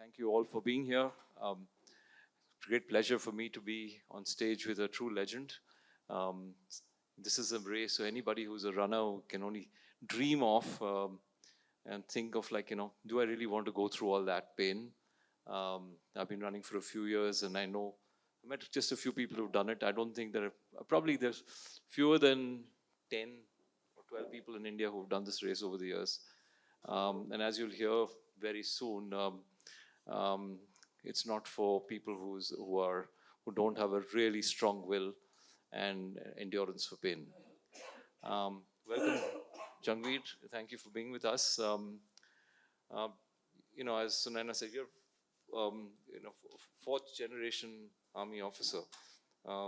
Thank you all for being here. Great pleasure for me to be on stage with a true legend. This is a race, so anybody who's a runner can only dream of and think of do I really want to go through all that pain? I've been running for a few years and I met just a few people who've done it. I don't think there's fewer than 10 or 12 people in India who've done this race over the years. And as you'll hear very soon, it's not for people who don't have a really strong will and endurance for pain. Welcome, Jangvir. Thank you for being with us. As Sunana said, you're fourth generation army officer.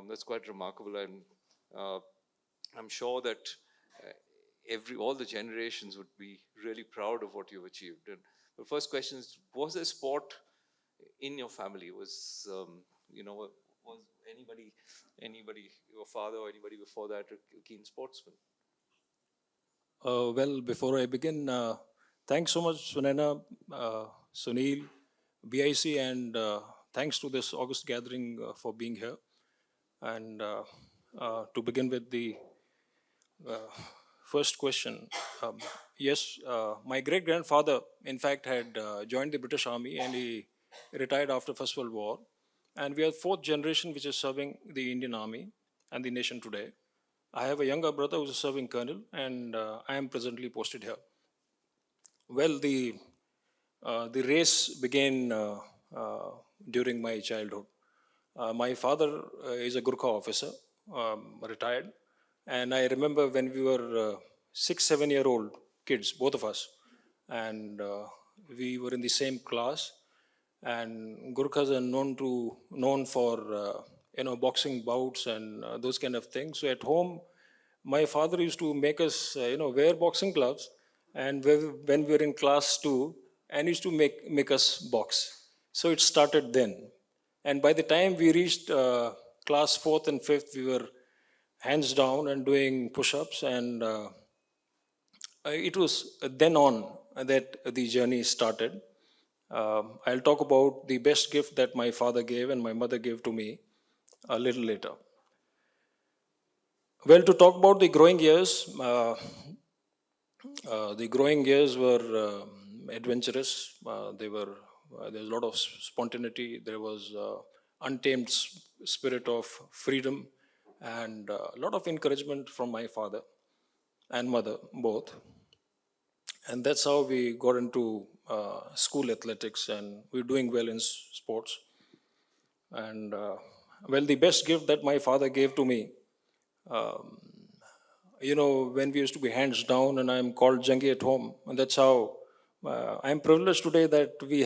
That's quite remarkable, and I'm sure that all the generations would be really proud of what you've achieved. And the first question is: was there sport in your family? Was anybody, your father or anybody before that, a keen sportsman? Well, before I begin, thanks so much, Sunana, Sunil, BIC, and thanks to this August gathering for being here. And to begin with the first question, yes, my great-grandfather, in fact, had joined the British Army and he retired after First World War. And we are fourth generation which is serving the Indian Army and the nation today. I have a younger brother who's a serving colonel, and I am presently posted here. Well, the race began during my childhood. My father is a Gurkha officer, retired, and I remember when we were 6-7-year-old kids, both of us, and we were in the same class. And Gurkhas are known for boxing bouts and those kind of things. So at home, my father used to make us wear boxing gloves, and when we were in class 2, and used to make us box. So it started then. And by the time we reached class 4th and 5th, we were hands down and doing push-ups, and it was then on that the journey started. I'll talk about the best gift that my father gave and my mother gave to me a little later. Well, to talk about the growing years were adventurous. There was a lot of spontaneity. There was untamed spirit of freedom and a lot of encouragement from my father and mother both. And that's how we got into school athletics, and we're doing well in sports. And well, the best gift that my father gave to me, when we used to be hands down, and I'm called Jangi at home, and that's how I'm privileged today that we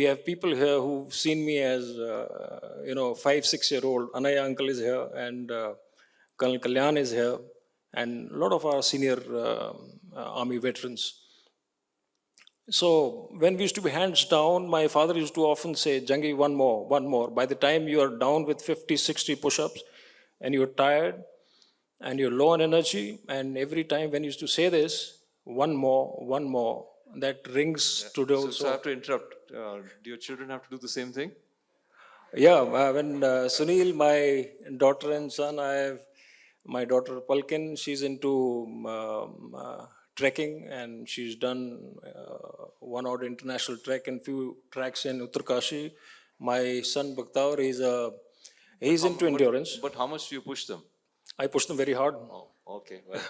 have people here who've seen me as 5-6-year-old. Anaya uncle is here, and Colonel Kalyan is here, and a lot of our senior army veterans. So when we used to be hands down, my father used to often say, Jangi, one more. By the time you are down with 50-60 push-ups and you're tired and you're low on energy, and every time when you used to say this, one more, that rings today also. So I have to interrupt. Do your children have to do the same thing? Yeah, when Sunil, my daughter and son, I have my daughter Palkin, she's into trekking, and she's done one odd international trek and few tracks in Uttarkashi. My son Bhaktaur, he's into endurance. But how much do you push them? I push them very hard. Oh, okay. Well,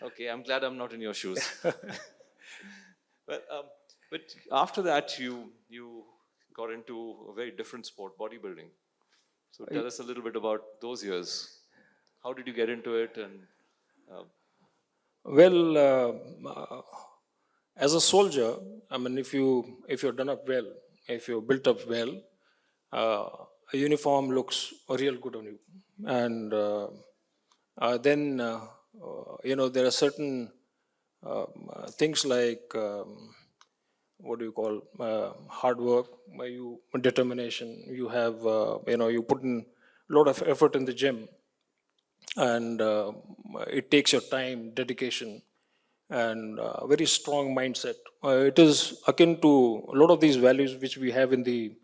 okay, I'm glad I'm not in your shoes. But after that, you got into a very different sport, bodybuilding. So tell us a little bit about those years. How did you get into it? And well, as a soldier, I mean, if you're done up well, if you're built up well, a uniform looks real good on you. And then there are certain things like what do you call hard work, determination. You have you put in a lot of effort in the gym, and it takes your time, dedication, and very strong mindset. It is akin to a lot of these values which we have in the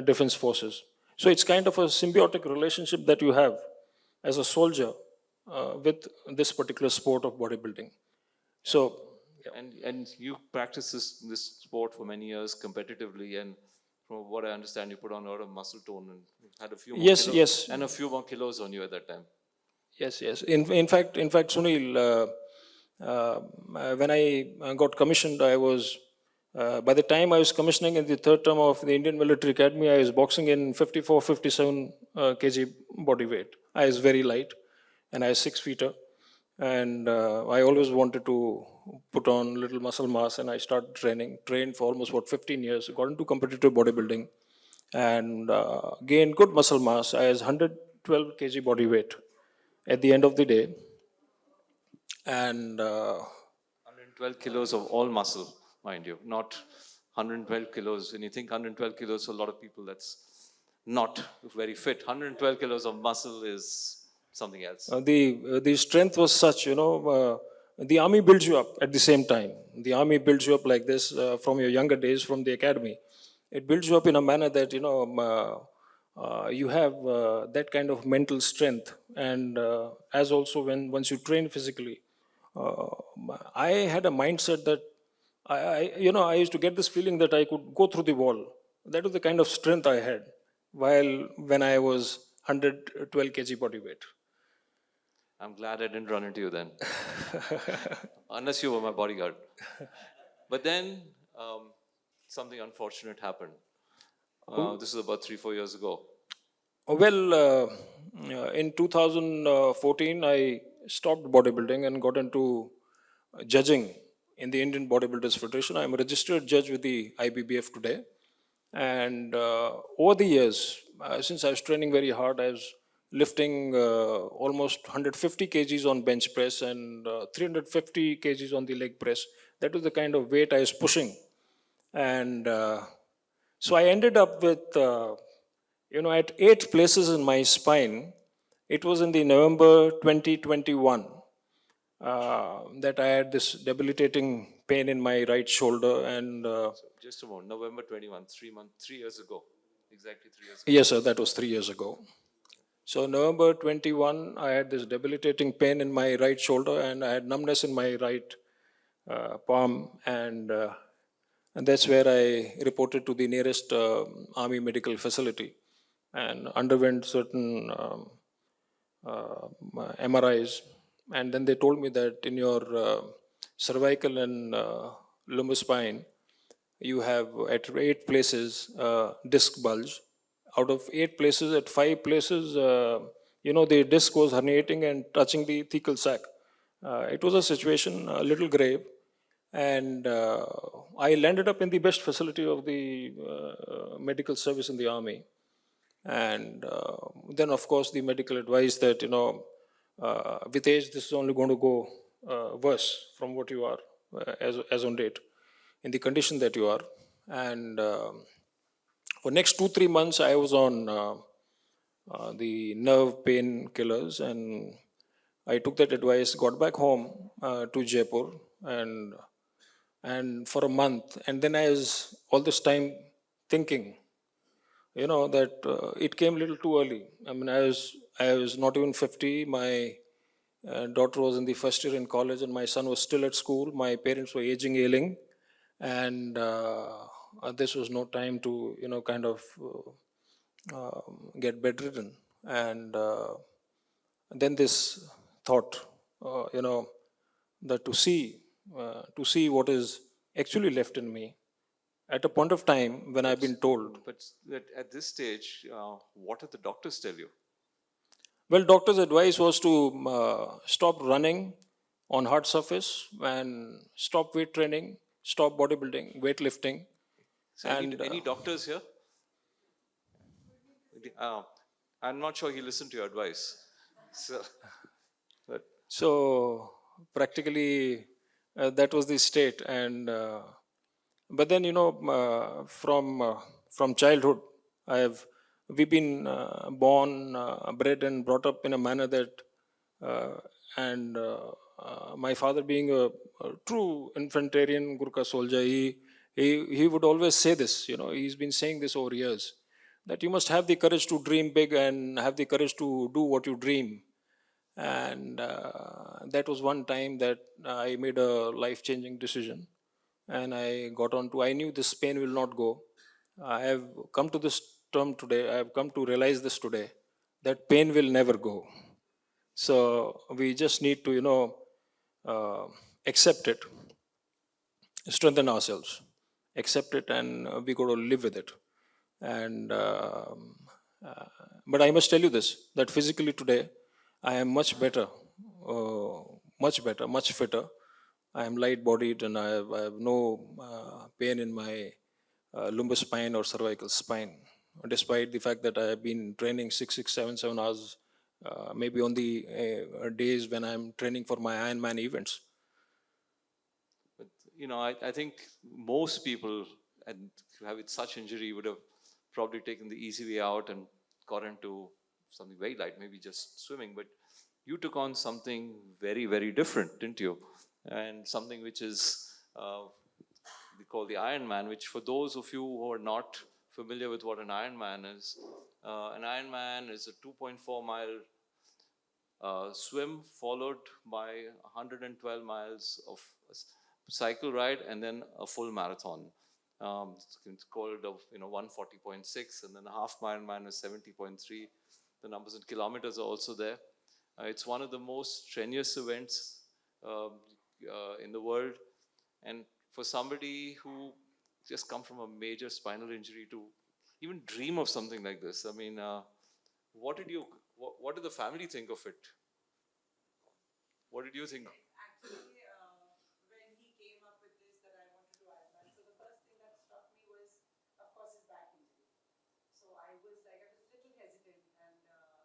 defense forces. So it's kind of a symbiotic relationship that you have as a soldier with this particular sport of bodybuilding. So, yeah. And you practice this sport for many years competitively, and from what I understand, you put on a lot of muscle tone and had a few more Yes, kilos, yes. and a few more kilos on you at that time. Yes, yes. In fact, Sunil, when I got commissioned, I was by the time I was commissioning in the third term of the Indian Military Academy, I was boxing in 54, 57 kg body weight. I was very light, and I was 6 feet, and I always wanted to put on little muscle mass, and I started trained for almost 15 years. Got into competitive bodybuilding, and gained good muscle mass. I was 112 kg body weight at the end of the day, and 112 kilos of all muscle, mind you, not 112 kilos. When you think 112 kilos, for a lot of people, that's not very fit. 112 kilos of muscle is something else. The strength was such, the army builds you up at the same time. The army builds you up like this from your younger days, from the academy. It builds you up in a manner that you have that kind of mental strength, and as also when once you train physically, uh, I had a mindset that I used to get this feeling that I could go through the wall. That was the kind of strength I had while when I was 112 kg body weight. I'm glad I didn't run into you then, unless you were my bodyguard. But then something unfortunate happened. This is about 3-4 years ago. Well, in 2014, I stopped bodybuilding and got into judging in the Indian Bodybuilders Federation. I'm a registered judge with the IBBF today. And over the years, since I was training very hard, I was lifting almost 150 kgs on bench press and 350 kgs on the leg press. That was the kind of weight I was pushing. And so I ended up with, at 8 places in my spine. It was in the November 2021 that I had this debilitating pain in my right shoulder. And Just a moment, November 21, 3 years ago. Exactly 3 years ago. yes, sir, that was 3 years ago. So November 21, I had this debilitating pain in my right shoulder, and I had numbness in my right palm, and that's where I reported to the nearest army medical facility and underwent certain MRIs, and then they told me that in your cervical and lumbar spine, you have at 8 places disc bulge. Out of 8 places, at 5 places, the disc was herniating and touching the thecal sac. It was a situation a little grave, and I landed up in the best facility of the medical service in the army. And then, of course, the medical advice that, with age, this is only going to go worse from what you are as on date, in the condition that you are. And for next 2-3 months, I was on the nerve pain killers, and I took that advice, got back home to Jaipur, and for a month, and then I was all this time thinking, that it came a little too early. I mean, I was not even 50. My daughter was in the first year in college, and my son was still at school. My parents were aging, ailing, and this was no time to kind of get bedridden. And then this thought, that to see what is actually left in me at a point of time when I've been told. But at this stage, what did the doctors tell you? Well, doctor's advice was to stop running on hard surface and stop weight training, stop bodybuilding, weightlifting. So any doctors here? I'm not sure he listened to your advice. So practically that was the state. And but then from childhood, we've been born, bred, and brought up in a manner that, and my father being a true infantarian Gurkha soldier, he would always say this. He's been saying this over years, that you must have the courage to dream big and have the courage to do what you dream. And that was one time that I made a life-changing decision, and I got on to. I knew this pain will not go. I have come to this term today. I have come to realize this today, that pain will never go. So we just need to, uh, accept it, strengthen ourselves, accept it, and we got to live with it. And uh, but I must tell you this: that physically today, I am uh, much better, much fitter. I am light-bodied, and I have no pain in my lumbar spine or cervical spine, despite the fact that I have been training 7 hours, maybe on the days when I'm training for my Ironman events. But I think most people and who have such injury would have probably taken the easy way out and got into something very light, maybe just swimming. But you took on something very, very different, didn't you? And something which is we call the Ironman, which for those of you who are not familiar with what an Ironman is a 2.4 mile swim followed by 112 miles of cycle ride and then a full marathon. It's called 140.6, and then a half Ironman is 70.3. The numbers in kilometers are also there. It's one of the most strenuous events in the world, and for somebody who just come from a major spinal injury to even dream of something like this, I mean, what did the family think of it? What did you think? Actually, when he came up with this, that I wanted to Ironman, so the first thing that struck me was, of course, his back injury. So I was a little hesitant, and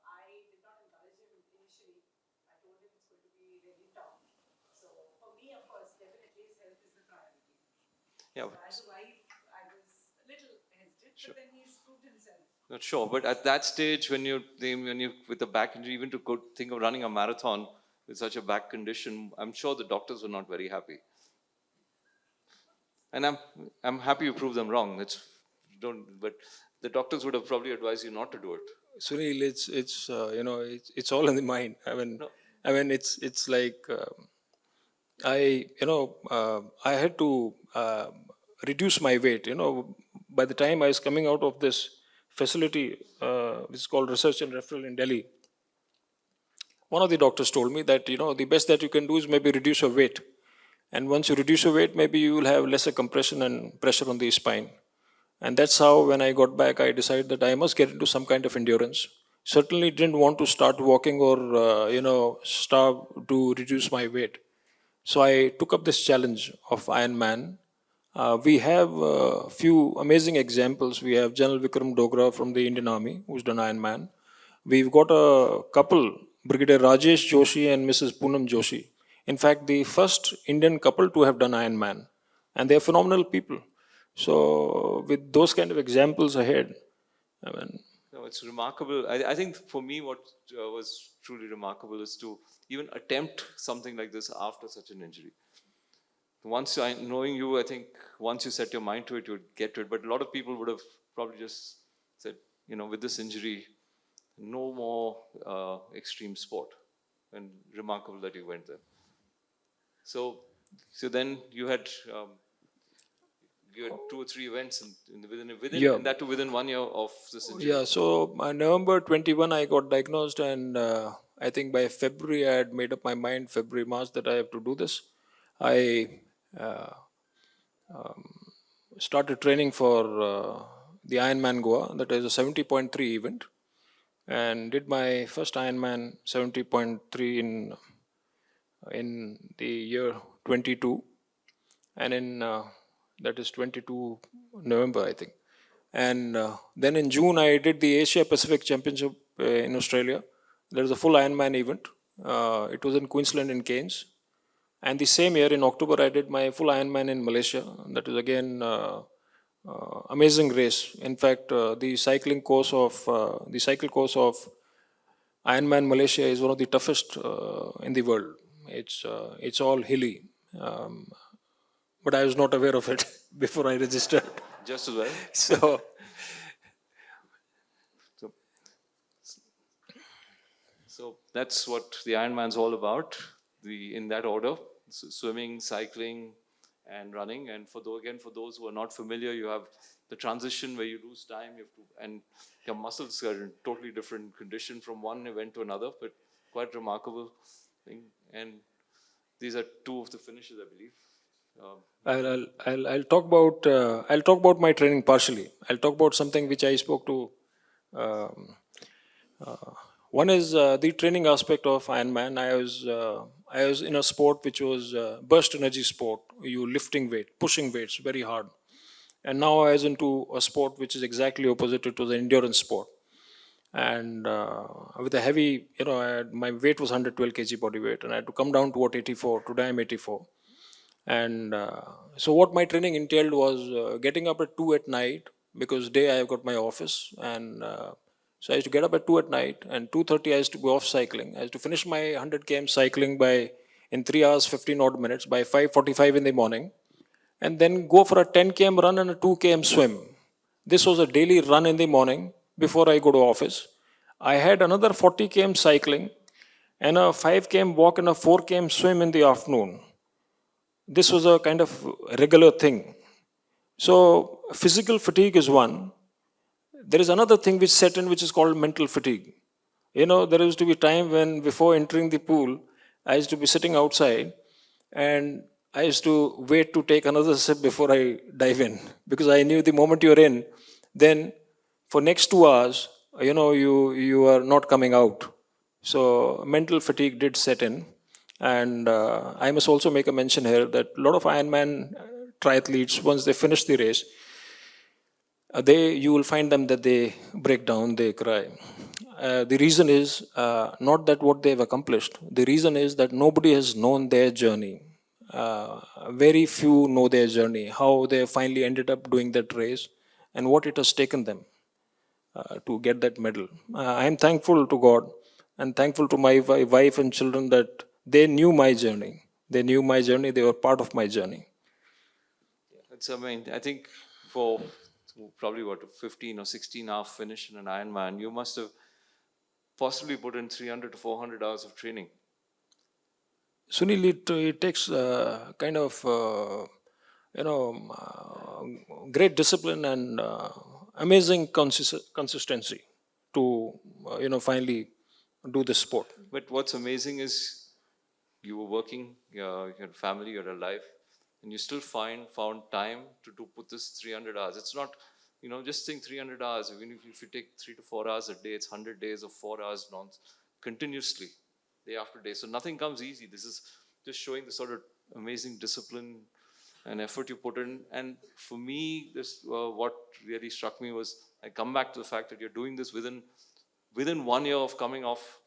I did not encourage him initially. I told him it's going to be really tough. So for me, of course, definitely his health is the priority. Yeah. So as a wife, I was a little hesitant, Sure. but then he's proved himself. Not sure, but at that stage, when you with the back injury, even to go think of running a marathon with such a back condition, I'm sure the doctors were not very happy. And I'm happy you proved them wrong. But the doctors would have probably advised you not to do it. Sunil, it's all in the mind. No. It's like I had to reduce my weight. By the time I was coming out of this facility, which is called Research and Referral in Delhi, one of the doctors told me that the best that you can do is maybe reduce your weight, and once you reduce your weight, maybe you will have lesser compression and pressure on the spine. And that's how, when I got back, I decided that I must get into some kind of endurance. Certainly didn't want to start walking or start to reduce my weight. So I took up this challenge of Ironman. We have a few amazing examples. We have General Vikram Dogra from the Indian Army, who's done Ironman. We've got a couple, Brigadier Rajesh Joshi and Mrs. Poonam Joshi. In fact, the first Indian couple to have done Ironman. And they're phenomenal people. So with those kind of examples ahead, I mean, No, it's remarkable. I think for me, what was truly remarkable is to even attempt something like this after such an injury. Knowing you, I think once you set your mind to it, you'd get to it. But a lot of people would have probably just said, with this injury, no more extreme sport. And remarkable that you went there. So then you had 2 or 3 events Yeah. and that too within 1 year of this injury. yeah, so November 21, I got diagnosed, and I think by February, I had made up my mind, February, March, that I have to do this. I uh, started training for the Ironman Goa, that is a 70.3 event, and did my first Ironman 70.3 in the year 22, and in that is 22 November, I think. And then in June, I did the Asia Pacific Championship in Australia. There was a full Ironman event. It was in Queensland in Cairns. And the same year in October, I did my full Ironman in Malaysia. That is again amazing race. In fact, the cycle course of Ironman Malaysia is one of the toughest in the world. It's all hilly, um, but I was not aware of it before I registered. Just as well. So So, so that's what the Ironman's all about. In that order: swimming, cycling, and running. And for those who are not familiar, you have the transition where you lose time. And your muscles are in totally different condition from one event to another. But quite remarkable thing. And these are two of the finishes, I believe. I'll talk about my training partially. I'll talk about something which I spoke to. Um, One is the training aspect of Ironman. I was in a sport which was burst energy sport. You lifting weight, pushing weights very hard. And now I was into a sport which is exactly opposite. It was an endurance sport. And with a heavy, my weight was 112 kg body weight, and I had to come down to what 84. Today I'm 84. And so what my training entailed was getting up at 2 at night, because day I've got my office, and so I used to get up at 2 at night, and 2:30 I used to go off cycling. I used to finish my 100 km cycling in 3 hours 15 odd minutes by 5:45 in the morning, and then go for a 10 km run and a 2 km swim. This was a daily run in the morning before I go to office. I had another 40 km cycling and a 5 km walk and a 4 km swim in the afternoon. This was a kind of regular thing. So physical fatigue is one. There is another thing which set in, which is called mental fatigue. There used to be time when before entering the pool, I used to be sitting outside and I used to wait to take another sip before I dive in, because I knew the moment you're in, then for next 2 hours, you are not coming out. So mental fatigue did set in. And I must also make a mention here that a lot of Ironman triathletes, once they finish the race, you will find them that they break down, they cry. The reason is not that what they've accomplished. The reason is that nobody has known their journey. Very few know their journey, how they finally ended up doing that race, and what it has taken them to get that medal. I am thankful to God and thankful to my wife and children that they knew my journey. They knew my journey. They were part of my journey. I think for probably what, a 15 or 16 hour finish in an Ironman, you must have possibly put in 300 to 400 hours of training. Sunil, it takes kind of great discipline and amazing consistency to finally do this sport. But what's amazing is you were working, you had a family, you had a life, and you still found time to put this 300 hours. It's not, just think 300 hours. Even if you take 3 to 4 hours a day, it's 100 days of 4 hours continuously, day after day. So nothing comes easy. This is just showing the sort of amazing discipline and effort you put in. And for me, what really struck me was, I come back to the fact that you're doing this within 1 year of coming off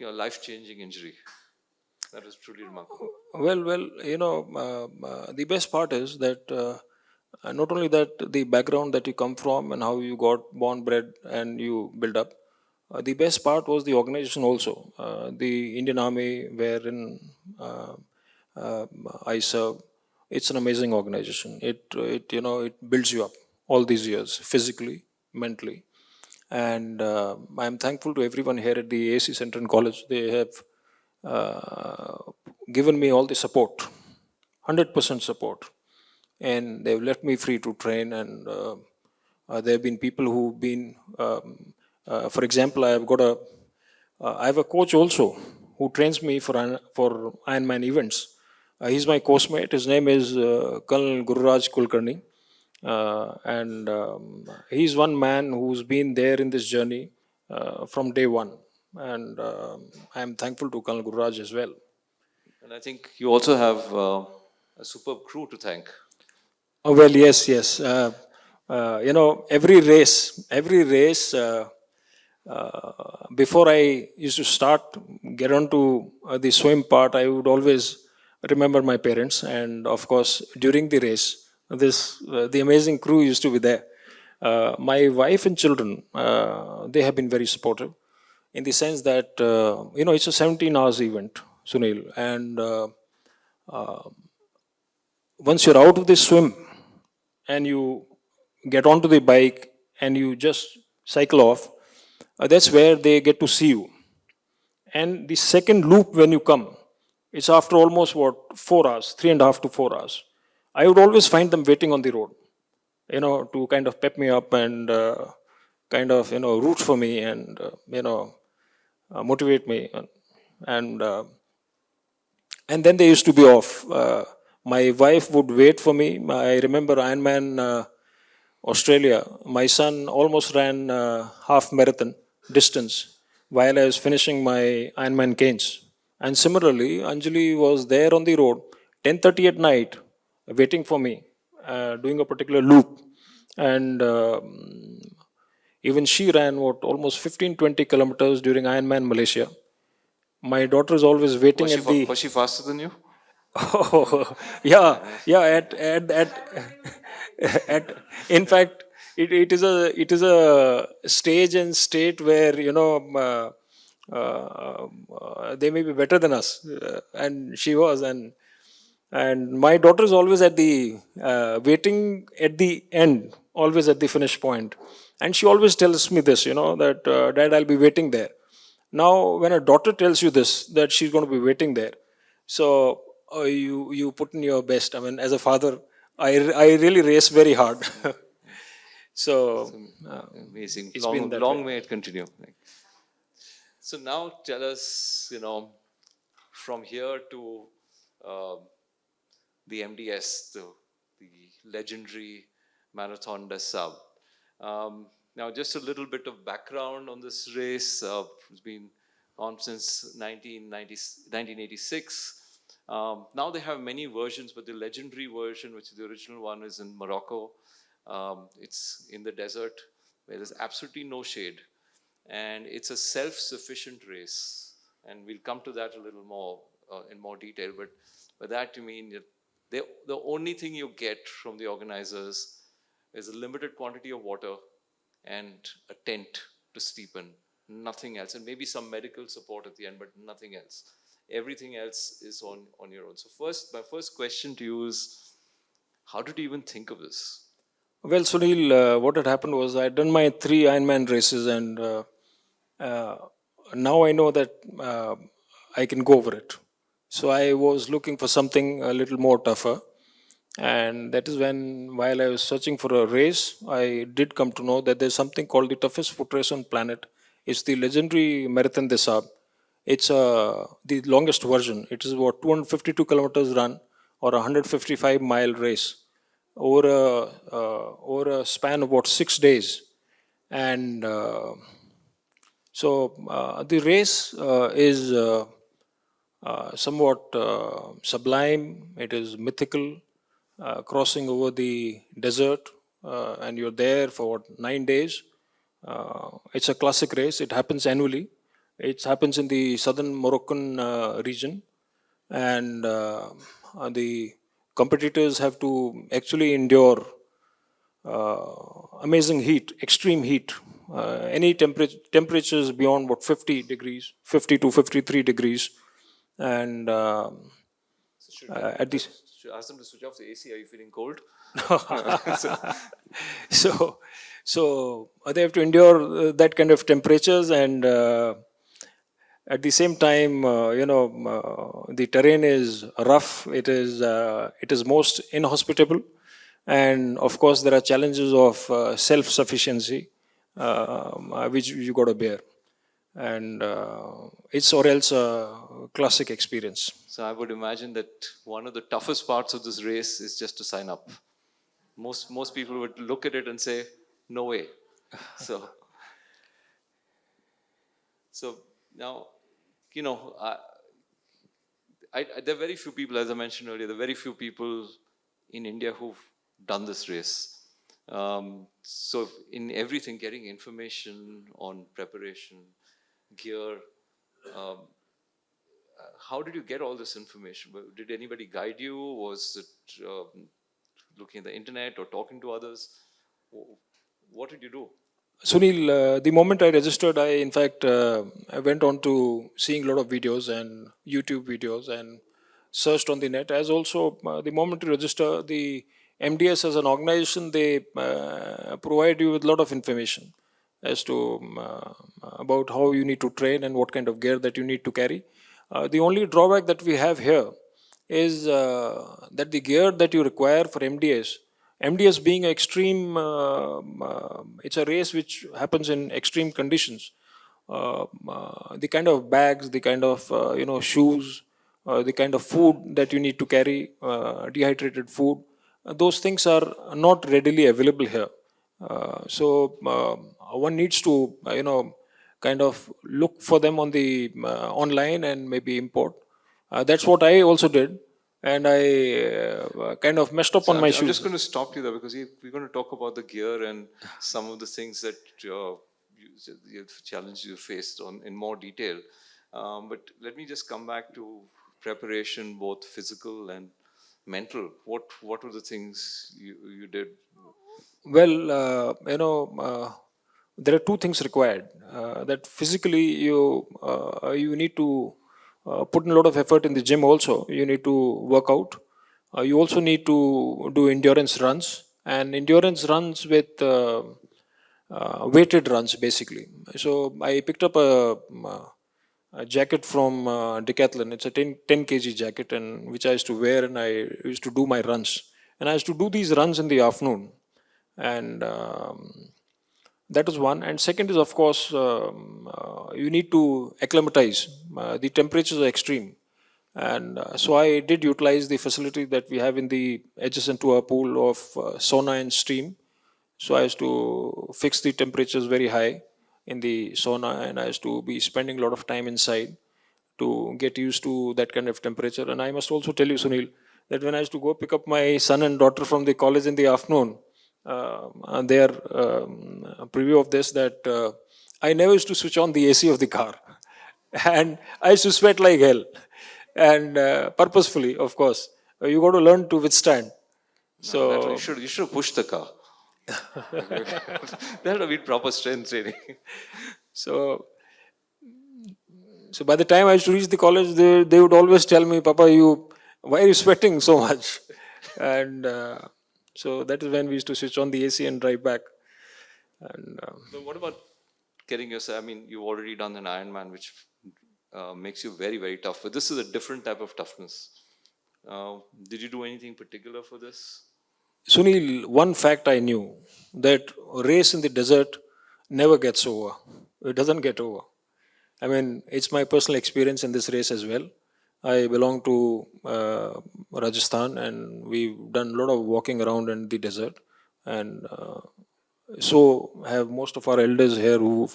your life-changing injury. That is truly remarkable. Well, the best part is that not only that, the background that you come from and how you got born, bred, and you build up. The best part was the organization also. The Indian Army, wherein I serve, it's an amazing organization. It builds you up all these years, physically, mentally. And I'm thankful to everyone here at the AC Center and College. They have given me all the support, 100% support. And they've left me free to train. And there have been people who've been, for example, I have a coach also who trains me for Ironman events. He's my course mate. His name is Col Kulkarni. And he's one man who's been there in this journey from day one. And I'm thankful to Colonel Gururaj as well. And I think you also have a superb crew to thank. Oh, well, yes. Every race, before I used to get onto the swim part, I would always remember my parents. And of course, during the race, the amazing crew used to be there. My wife and children, they have been very supportive, in the sense that, it's a 17 hours event. Sunil. And once you're out of the swim and you get onto the bike and you just cycle off, that's where they get to see you. And the second loop when you come, it's after almost what, 4 hours, 3.5 to 4 hours. I would always find them waiting on the road, to kind of pep me up and kind of, root for me and, motivate me. And then they used to be off. My wife would wait for me. I remember Ironman Australia. My son almost ran half marathon distance while I was finishing my Ironman Cairns. And similarly, Anjali was there on the road, 10:30 at night, waiting for me, doing a particular loop. And even she ran what, almost 15-20 kilometers during Ironman Malaysia. My daughter is always waiting at the. Was she faster than you? Oh, yeah, yeah. At in fact, it is a stage and state where they may be better than us, and she was, and my daughter is always at the waiting at the end, always at the finish point, and she always tells me this, that Dad, I'll be waiting there. Now, when a daughter tells you this, that she's going to be waiting there, so you put in your best. I mean, as a father, I really race very hard. So Amazing. it's been that Long way. may it continue. So now tell us, from here to uh, the MDS, the legendary Marathon Des Sables. Now, just a little bit of background on this race. It's been on since 1986. Now they have many versions, but the legendary version, which is the original one, is in Morocco. It's in the desert where there's absolutely no shade. And it's a self-sufficient race. And we'll come to that a little more in more detail. But by that you mean the only thing you get from the organizers is a limited quantity of water and a tent to sleep in. Nothing else. And maybe some medical support at the end, but nothing else. Everything else is on your own. So my first question to you is, how did you even think of this? Well, Sunil, what had happened was I'd done my 3 Ironman races, and uh, now I know that I can go over it. So I was looking for something a little more tougher. And that is when, while I was searching for a race, I did come to know that there's something called the toughest foot race on planet. It's the legendary Marathon Des Sables. It's the longest version. It is about 252 kilometers run or a 155-mile race over a span of about 6 days. And the race is somewhat sublime, it is mythical, crossing over the desert, and you're there for what, 9 days. It's a classic race, it happens annually. It happens in the southern Moroccan region, and the competitors have to actually endure amazing heat, extreme heat. Any temperatures beyond what, 50 degrees, 50 to 53 degrees, and So at this. should I ask them to switch off the AC? Are you feeling cold? so they have to endure that kind of temperatures, and at the same time, the terrain is rough. It is most inhospitable, and of course there are challenges of self-sufficiency, which you got to bear, and it's or else a classic experience. So I would imagine that one of the toughest parts of this race is just to sign up. Most people would look at it and say, "No way." So, so now, there are very few people, as I mentioned earlier, there are very few people in India who've done this race. So in everything, getting information on preparation, gear, how did you get all this information? Did anybody guide you? Was it looking at the internet or talking to others? What did you do? Sunil, the moment I registered, in fact, I went on to seeing a lot of videos and YouTube videos and searched on the net. As also, the moment you register, the MDS as an organization, they provide you with a lot of information as to about how you need to train and what kind of gear that you need to carry. The only drawback that we have here is that the gear that you require for MDS being extreme, it's a race which happens in extreme conditions. The kind of bags, the kind of shoes, the kind of food that you need to carry, dehydrated food, those things are not readily available here. So one needs to kind of look for them on the online and maybe import. That's what I also did, and I kind of messed up So on my I'm just shoes. going to stop you there because we're going to talk about the gear and some of the things that challenges you faced in more detail. But let me just come back to preparation, both physical and mental. What were the things you did? Well, there are two things required. That physically you need to put in a lot of effort in the gym. Also, you need to work out. You also need to do endurance runs, and endurance runs with weighted runs basically. So I picked up a jacket from Decathlon. It's a 10 kg jacket, and which I used to wear, and I used to do my runs. And I used to do these runs in the afternoon, and that is one. And second is, of course, you need to acclimatize. The temperatures are extreme, and so I did utilize the facility that we have in the adjacent to our pool of sauna and steam. So I used to fix the temperatures very high in the sauna, and I used to be spending a lot of time inside to get used to that kind of temperature. And I must also tell you, Sunil, that when I used to go pick up my son and daughter from the college in the afternoon, and their preview of this, that I never used to switch on the AC of the car, and I used to sweat like hell, and purposefully, of course. You got to learn to withstand. No, that So you should have pushed the car. That would have been proper strength training. so So by the time I used to reach the college, they would always tell me, Papa, why are you sweating so much? And so that is when we used to switch on the AC and drive back. And So what about getting yourself? I mean, you've already done an Ironman, which makes you very, very tough. But this is a different type of toughness. Did you do anything particular for this? Sunil, one fact I knew, that race in the desert never gets over. It doesn't get over. I mean, it's my personal experience in this race as well. I belong to Rajasthan, and we've done a lot of walking around in the desert, and so have most of our elders here who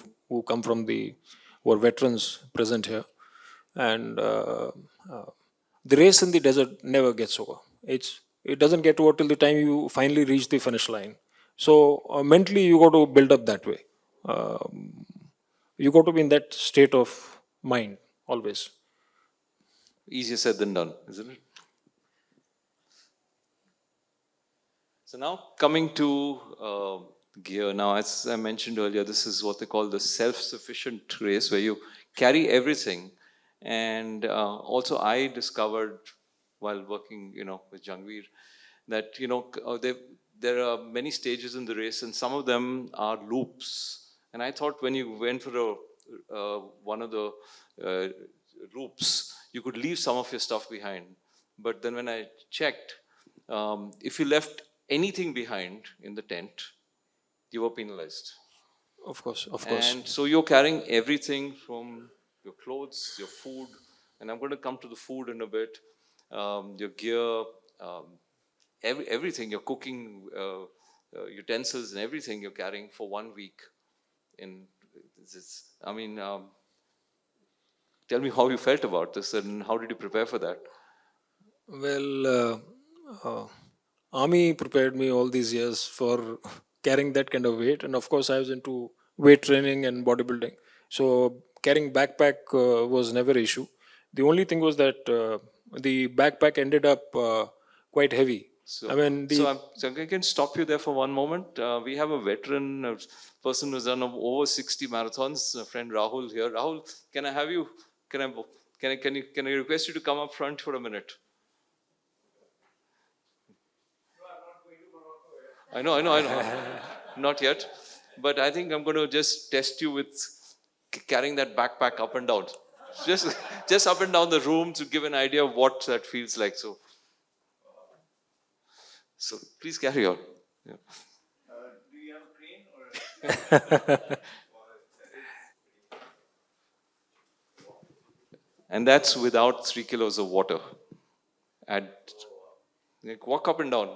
come from who are veterans present here, and the race in the desert never gets over. It doesn't get over till the time you finally reach the finish line. So mentally, you got to build up that way. You got to be in that state of mind always. Easier said than done, isn't it? So now coming to gear. Now, as I mentioned earlier, this is what they call the self-sufficient race, where you carry everything. And also, I discovered while working, with Jangvir, that there are many stages in the race, and some of them are loops. And I thought when you went for one of the loops, you could leave some of your stuff behind. But then when I checked, if you left anything behind in the tent, you were penalized. Of course, of course. And so you're carrying everything from your clothes, your food, and I'm going to come to the food in a bit, your gear, everything, your cooking utensils and everything you're carrying for 1 week. Tell me how you felt about this and how did you prepare for that? Well, army prepared me all these years for carrying that kind of weight, and of course, I was into weight training and bodybuilding. So carrying backpack was never an issue. The only thing was that the backpack ended up quite heavy. So, I mean, so I can stop you there for one moment. We have a veteran person who's done over 60 marathons, a friend Rahul here. Rahul, can I have you? Can I request you to come up front for a minute? I know. Not yet. But I think I'm going to just test you with carrying that backpack up and down. Just up and down the room to give an idea of what that feels like. So please carry on. Yeah. Do you have a crane or? And that's without 3 kilos of water. Like, walk up and down.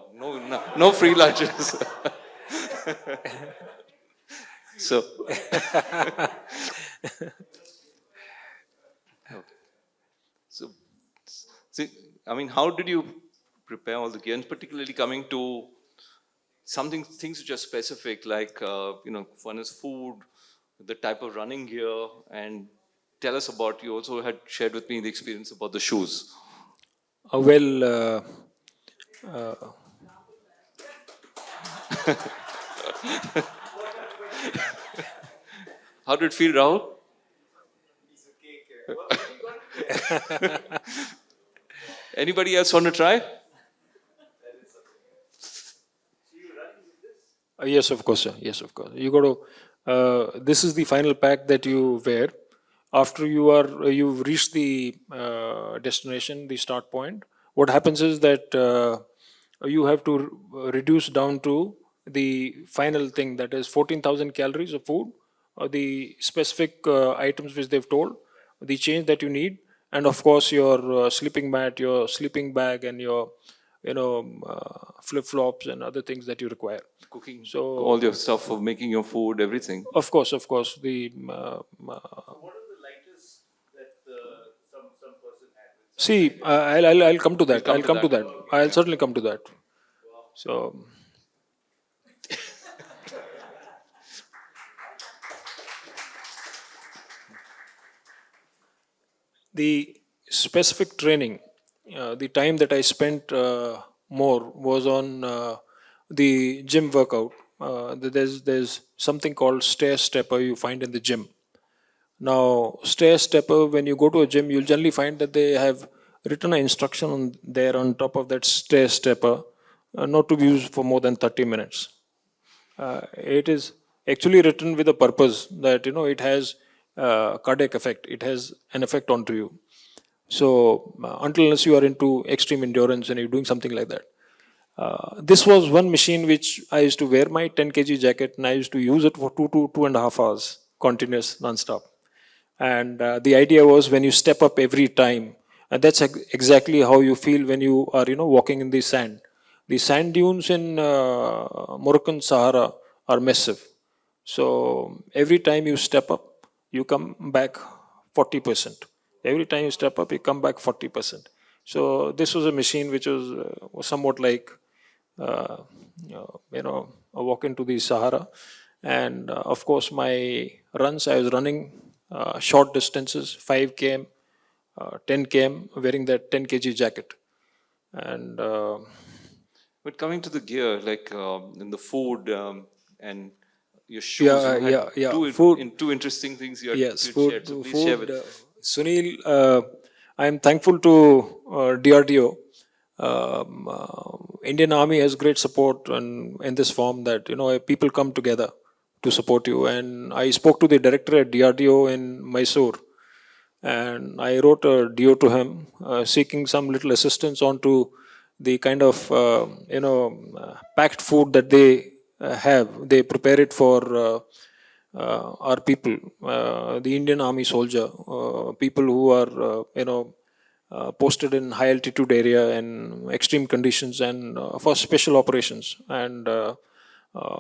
No free lunches. So, see, I mean, how did you prepare all the gear, and particularly coming to things which are specific, like one is food, the type of running gear, and tell us about. You also had shared with me the experience about the shoes. How did it feel, Rahul? Piece of cake. Well, Anybody else want to try? Yes, of course, sir. Yes, of course. You got to. This is the final pack that you wear after you've reached the destination, the start point. What happens is that you have to reduce down to the final thing, that is 14,000 calories of food, or the specific items which they've told, the change that you need, and of course your sleeping mat, your sleeping bag, and your flip flops and other things that you require. Cooking, So all your stuff for making your food, everything. of course, the what are the lightest that some person had? see, I'll come to that. We'll I'll come to that. I'll certainly come to that. So the specific training, the time that I spent more was on the gym workout. There's something called stair stepper you find in the gym. Now, stair stepper, when you go to a gym, you'll generally find that they have written an instruction there on top of that stair stepper, not to be used for more than 30 minutes. It is actually written with a purpose that it has cardiac effect. It has an effect onto you. So unless you are into extreme endurance and you're doing something like that. This was one machine which I used to wear my 10 kg jacket, and I used to use it for 2.5 hours continuous non-stop. And the idea was, when you step up every time, and that's exactly how you feel when you are walking in the sand. The sand dunes in Moroccan Sahara are massive. So every time you step up, you come back 40%. Every time you step up, you come back 40%. So this was a machine which was somewhat like a walk into the Sahara. And of course, my runs, I was running short distances, 5 km, 10 km, wearing that 10 kg jacket. And But coming to the gear, like in the food and your shoes, you had two interesting things you had shared. So please share with Sunil, I am thankful to DRDO. Indian Army has great support in this form that people come together to support you. And I spoke to the director at DRDO in Mysore, and I wrote a DO to him seeking some little assistance onto the kind of packed food that they have. They prepare it for our people, the Indian Army soldier, people who are posted in high altitude area and extreme conditions, and for special operations. And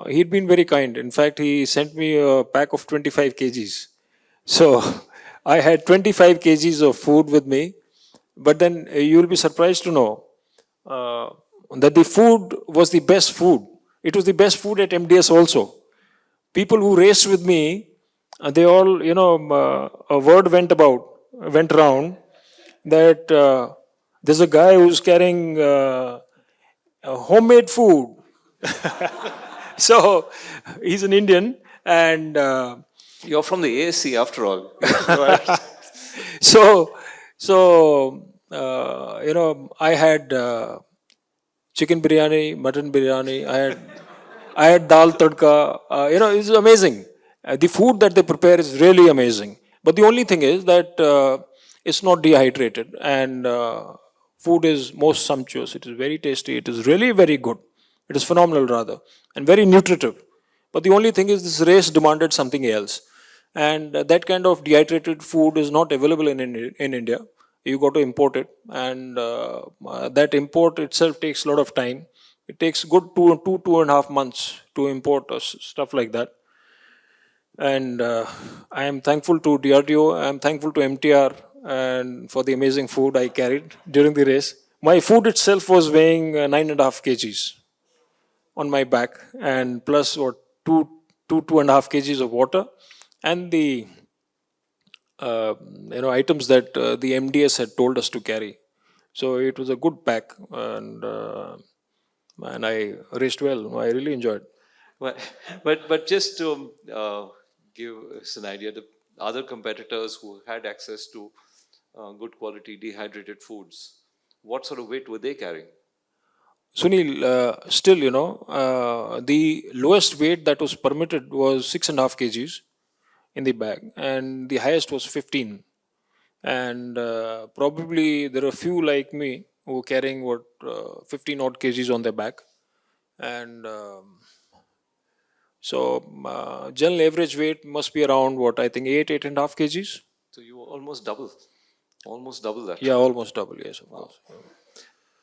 he'd been very kind. In fact, he sent me a pack of 25 kgs. So I had 25 kgs of food with me. But then you'll be surprised to know that the food was the best food. It was the best food at MDS also. People who raced with me, they all, a word went around that there's a guy who's carrying homemade food. So he's an Indian, And You're from the ASC after all. Right. so, I had chicken biryani, mutton biryani. I had dal tadka. It's amazing. The food that they prepare is really amazing. But the only thing is that it's not dehydrated, and food is most sumptuous. It is very tasty. It is really very good. It is phenomenal, rather, and very nutritive. But the only thing is, this race demanded something else, and that kind of dehydrated food is not available in India. You got to import it, and that import itself takes a lot of time. It takes good 2.5 months to import stuff like that. And I am thankful to DRDO. I am thankful to MTR and for the amazing food I carried during the race. My food itself was weighing 9.5 kgs on my back, and plus what, 2.5 kgs of water, and the items that the MDS had told us to carry. So it was a good pack, and I raced well. I really enjoyed. But, but just to give us an idea, the other competitors who had access to good quality dehydrated foods, what sort of weight were they carrying? Sunil, still, the lowest weight that was permitted was 6.5 kgs in the bag, and the highest was 15. And probably there are a few like me who are carrying 15 odd kgs on their back. And general average weight must be around what, I think 8.5 kgs. So you were almost double that. Yeah, almost double. Yes, of course.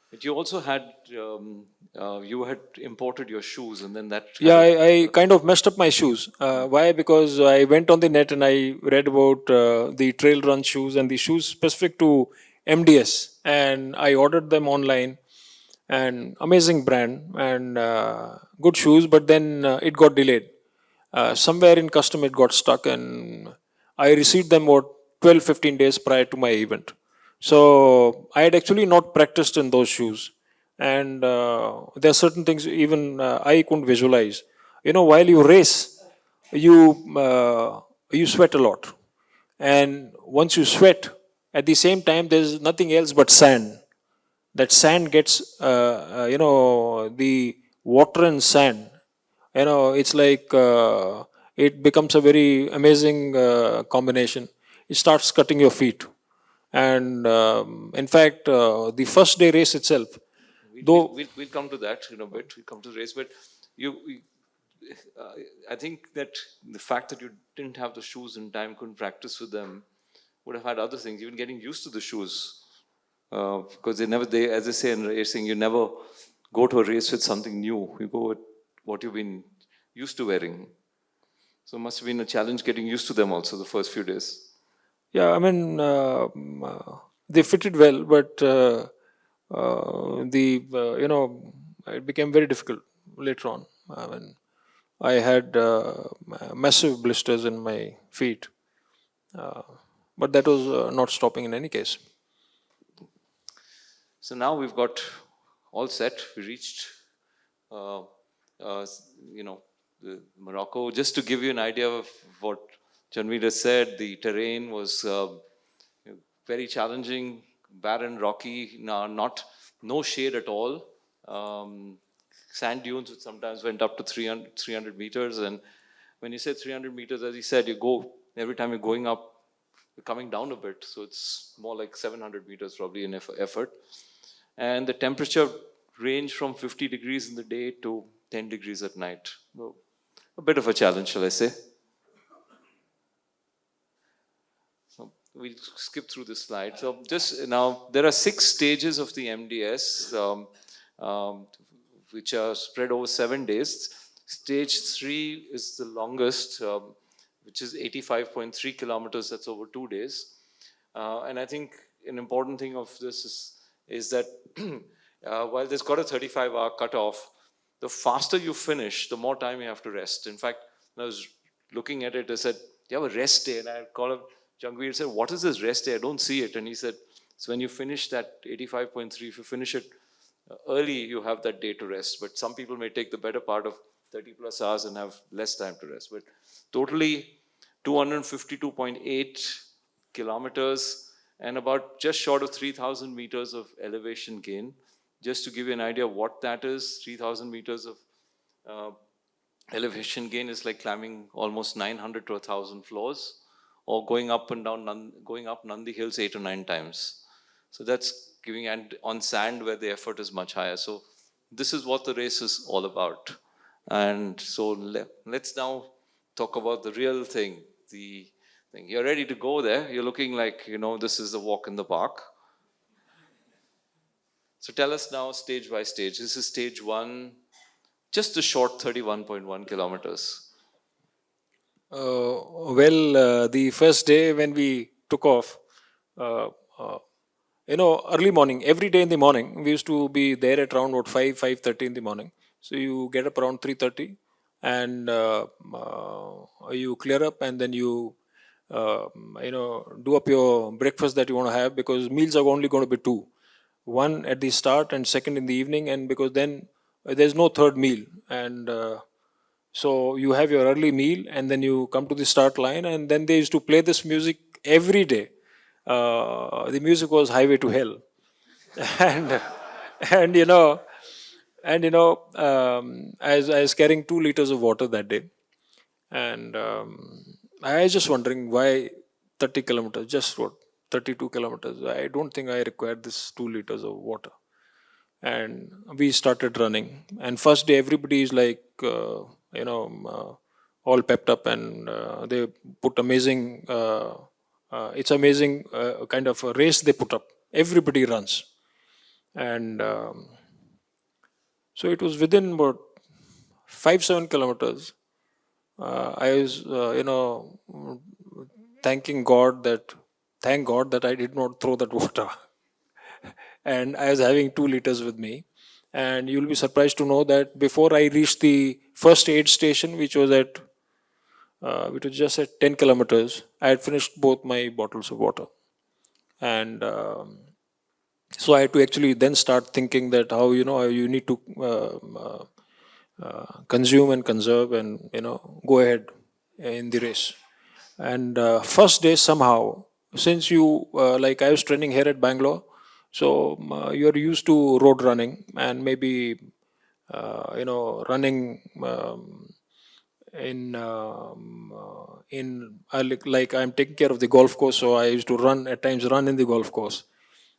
But you also had, you had imported your shoes, and then that. Yeah, I kind of messed up my shoes. Why? Because I went on the net and I read about the trail run shoes and the shoes specific to MDS, and I ordered them online. And amazing brand and good shoes, but then it got delayed. Somewhere in custom, it got stuck, and I received them about 12-15 days prior to my event. So I had actually not practiced in those shoes, and there are certain things even I couldn't visualize. While you race, you sweat a lot, and once you sweat, at the same time, there's nothing else but sand. That sand gets, the water and sand. It's like it becomes a very amazing combination. It starts cutting your feet, and in fact, the first day race itself, though. We'll come to that in a bit. We'll come to the race, but you I think that the fact that you didn't have the shoes in time, couldn't practice with them, would have had other things. Even getting used to the shoes, because as they say in racing, you never go to a race with something new. You go with what you've been used to wearing. So it must have been a challenge getting used to them also the first few days. Yeah, I mean, they fitted well, but it became very difficult later on. I mean, I had massive blisters in my feet, but that was not stopping in any case. So now we've got all set. We reached, uh, the Morocco. Just to give you an idea of what Jangvir has said, the terrain was very challenging, barren, rocky, no shade at all. Sand dunes, which sometimes went up to 300 meters. And when you say 300 meters, as he said, every time you're going up, you're coming down a bit. So it's more like 700 meters probably in effort. And the temperature ranged from 50 degrees in the day to 10 degrees at night. So a bit of a challenge, shall I say. So we'll skip through this slide. So just now, there are 6 stages of the MDS, which are spread over 7 days. Stage 3 is the longest, which is 85.3 kilometers. That's over 2 days. And I think an important thing of this is that while there's got a 35-hour cutoff, the faster you finish, the more time you have to rest. In fact, when I was looking at it, I said, "Do you have a rest day?" And I called up Jangvir and said, "What is this rest day? I don't see it." And he said, "It's when you finish that 85.3, if you finish it early, you have that day to rest. But some people may take the better part of 30 plus hours and have less time to rest. But totally 252.8 kilometers and about just short of 3,000 meters of elevation gain. Just to give you an idea of what that is, 3,000 meters of elevation gain is like climbing almost 900 to 1,000 floors, or going up and down, going up Nandi Hills 8 or 9 times. So that's giving, and on sand where the effort is much higher. So this is what the race is all about. And so let's now talk about the real thing, the thing. You're ready to go there. You're looking like, this is a walk in the park. So tell us now stage by stage. This is stage 1, just a short 31.1 kilometers. The first day when we took off, early morning, every day in the morning, we used to be there at around 5:30 in the morning. So you get up around 3:30 and you clear up, and then you do up your breakfast that you want to have, because meals are only going to be 2. One at the start and second in the evening, and because then there's no third meal. And so you have your early meal, and then you come to the start line, and then they used to play this music every day. The music was Highway to Hell. and I was carrying 2 liters of water that day, and I was just wondering why 30 kilometers, just what, 32 kilometers. I don't think I required this 2 liters of water. And we started running. And first day, everybody is like, all pepped up, and they put amazing, it's amazing kind of a race they put up. Everybody runs. And so it was within about 5-7 kilometers. I was, thank God that I did not throw that water. And I was having 2 liters with me. And you'll be surprised to know that before I reached the first aid station, which was just at 10 kilometers, I had finished both my bottles of water. And so I had to actually then start thinking that how you need to consume and conserve and go ahead in the race. And first day somehow, since you like I was training here at Bangalore, so you're used to road running and maybe running like I'm taking care of the golf course, so I used to run in the golf course.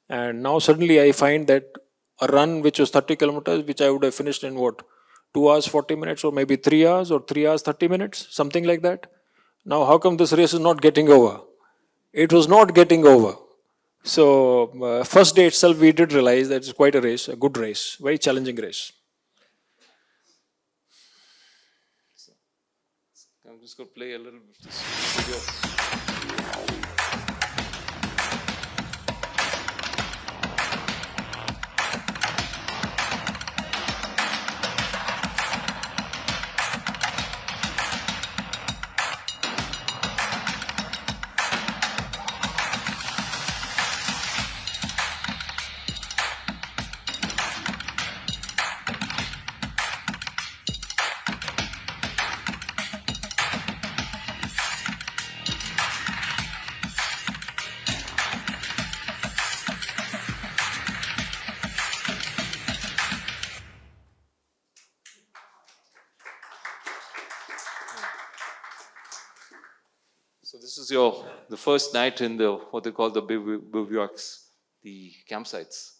And now suddenly I find that a run which was 30 kilometers, which I would have finished in what, 2 hours 40 minutes, or maybe 3 hours, or 3 hours 30 minutes, something like that. Now how come this race is not getting over? It was not getting over. So first day itself we did realize that it's quite a race, a good race, very challenging race. I'm just going to play a little bit of this video. So this is the first night in what they call the bivouacs, the campsites.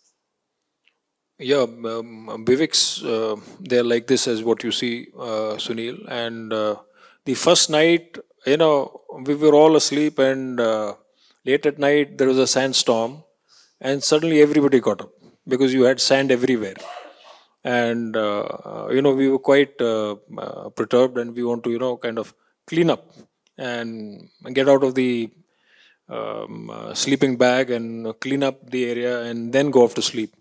Yeah, bivouacs, they're like this as what you see, Sunil. And the first night, we were all asleep, and late at night there was a sandstorm, and suddenly everybody got up because you had sand everywhere. And we were quite perturbed, and we want to kind of clean up and get out of the sleeping bag and clean up the area and then go off to sleep.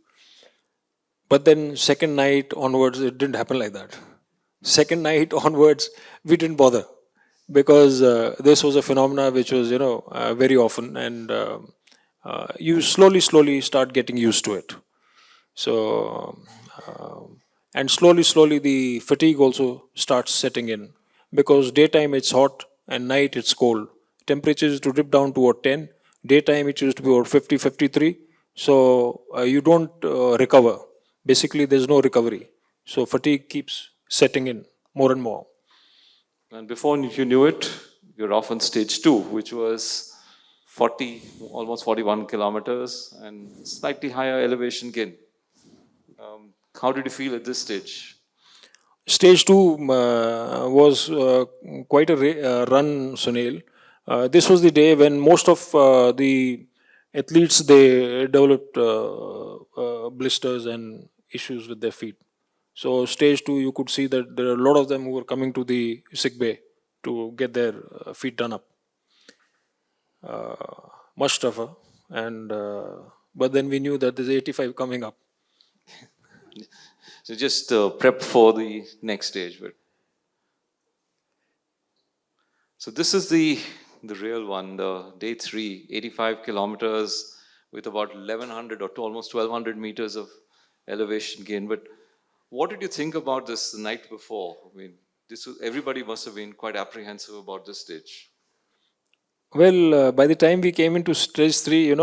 But then second night onwards, it didn't happen like that. Second night onwards, we didn't bother, because this was a phenomena which was very often, and you slowly start getting used to it. So and slowly the fatigue also starts setting in, because daytime it's hot and night it's cold. Temperature used to dip down to about 10. Daytime it used to be about 50, 53. So you don't recover. Basically, there's no recovery. So fatigue keeps setting in more and more. And before you knew it, you're off on stage 2, which was 40, almost 41 kilometers and slightly higher elevation gain. How did you feel at this stage? Stage 2 was quite a run, Sunil. This was the day when most of the athletes, they developed blisters and issues with their feet. So stage 2, you could see that there are a lot of them who were coming to the sick bay to get their feet done up. Much tougher, and but then we knew that there's 85 coming up. So just prep for the next stage. But so this is the real one, the day 3, 85 kilometers with about 1100 or to almost 1200 meters of elevation gain. But what did you think about this the night before? I mean, everybody must have been quite apprehensive about this stage. Well, by the time we came into stage 3,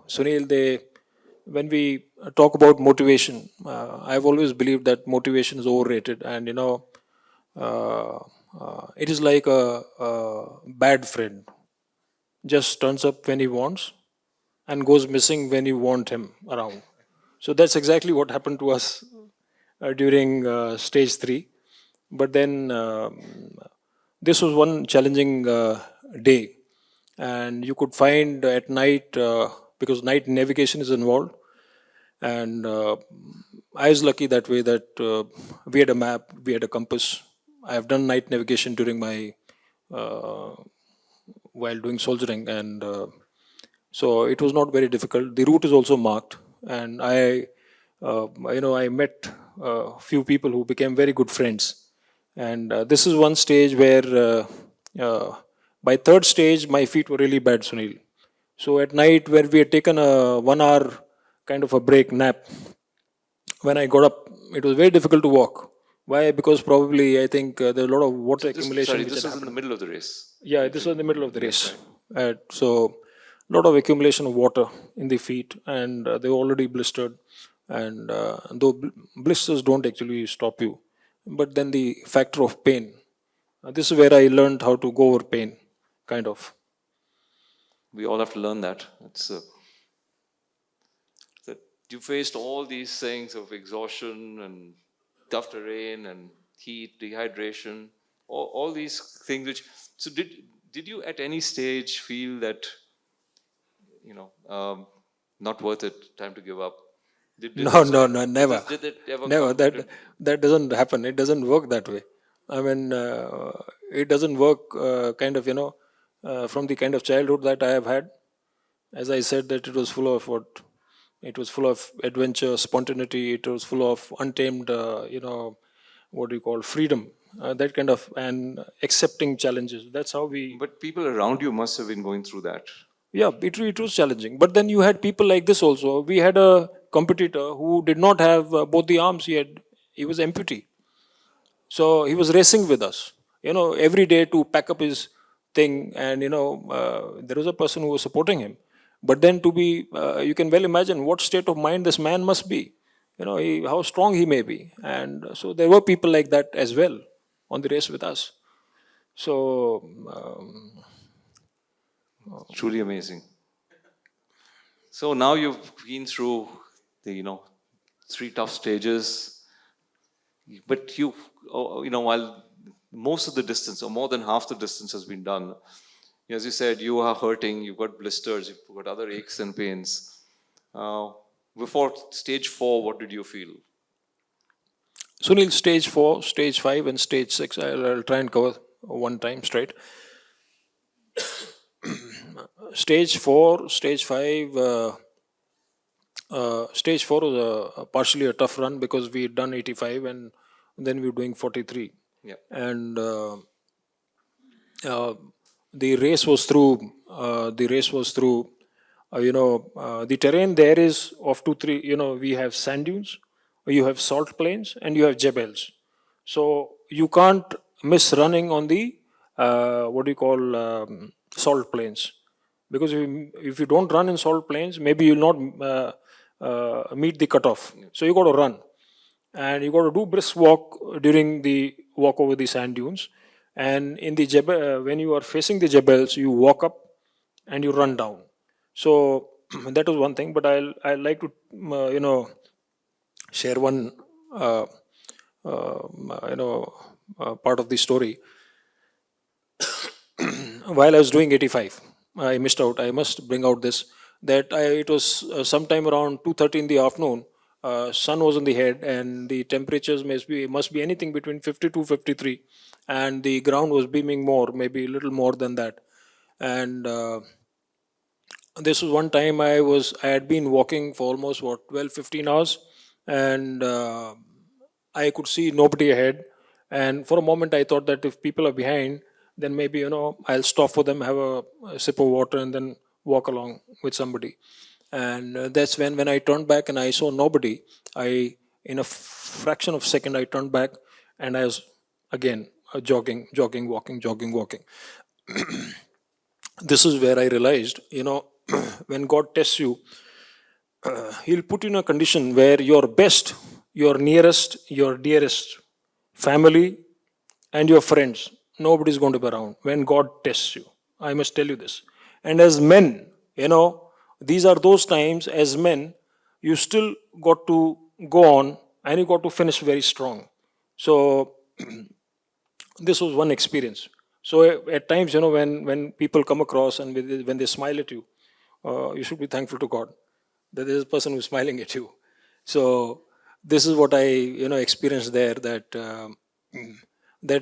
Sunil, when we talk about motivation, I've always believed that motivation is overrated, and it is like a bad friend. Just turns up when he wants and goes missing when you want him around. So that's exactly what happened to us during stage 3. But then this was one challenging day, and you could find at night, because night navigation is involved, and I was lucky that way that we had a map, we had a compass. I have done night navigation during my while doing soldiering, and so it was not very difficult. The route is also marked, and I met a few people who became very good friends. And this is one stage where, by third stage, my feet were really bad, Sunil. So at night, when we had taken a 1 hour kind of a break nap, when I got up, it was very difficult to walk. Why? Because probably I think there was a lot of water accumulation. Sorry, which this had was in the happened. middle of the race. Yeah, this was in the middle of the race. So, a lot of accumulation of water in the feet, and they were already blistered. And though blisters don't actually stop you, but then the factor of pain. This is where I learned how to go over pain, kind of. We all have to learn that. That you faced all these things of exhaustion and tough terrain and heat, dehydration, all these things. So did you at any stage feel that not worth it, time to give up? No, never. Did it ever Never. come? That doesn't happen. It doesn't work that way. I mean, it doesn't work kind of, from the kind of childhood that I have had. As I said, that it was full of what? It was full of adventure, spontaneity. It was full of untamed, what do you call, freedom. That kind of, and accepting challenges. That's how we. But people around you must have been going through that. Yeah, it was challenging. But then you had people like this also. We had a competitor who did not have both the arms. He was amputee. So he was racing with us, every day to pack up his thing. And, there was a person who was supporting him. But then you can well imagine what state of mind this man must be, how strong he may be. And so there were people like that as well on the race with us. So, Truly amazing. So now you've been through the 3 tough stages, but while most of the distance or more than half the distance has been done, as you said, you are hurting, you've got blisters, you've got other aches and pains. Before stage 4, what did you feel? Sunil, stage 4, stage 5, and stage 6, I'll try and cover one time straight. Stage 4, stage 5, stage 4 was partially a tough run because we had done 85 and then we were doing 43. Yeah. And the race was through the terrain there is of two, three, we have sand dunes, you have salt plains, and you have jebels. So you can't miss running on the, what do you call, salt plains. Because if you don't run in salt plains, maybe you'll not meet the cutoff. So you got to run. And you got to do brisk walk during the walk over the sand dunes. And in the when you are facing the jebels, you walk up and you run down. So that was one thing. But I like to share one part of the story. While I was doing 85, I missed out. I must bring out this. It was sometime around 2:30 in the afternoon. Sun was on the head, and the temperatures must be anything between 52, 53, and the ground was beaming more, maybe a little more than that. And this was one time I had been walking for almost 12, 15 hours, and I could see nobody ahead. And for a moment, I thought that if people are behind, then maybe I'll stop for them, have a sip of water, and then walk along with somebody. And that's when I turned back and I saw nobody. In a fraction of a second, I turned back and I was again jogging, walking, jogging, walking. This is where I realized, when God tests you, He'll put you in a condition where your best, your nearest, your dearest family, and your friends, nobody's going to be around when God tests you. I must tell you this. And as men, these are those times as men, you still got to go on and you got to finish very strong. So this was one experience. So at times, when people come across and when they smile at you, you should be thankful to God that there's a person who's smiling at you. So this is what I experienced there, that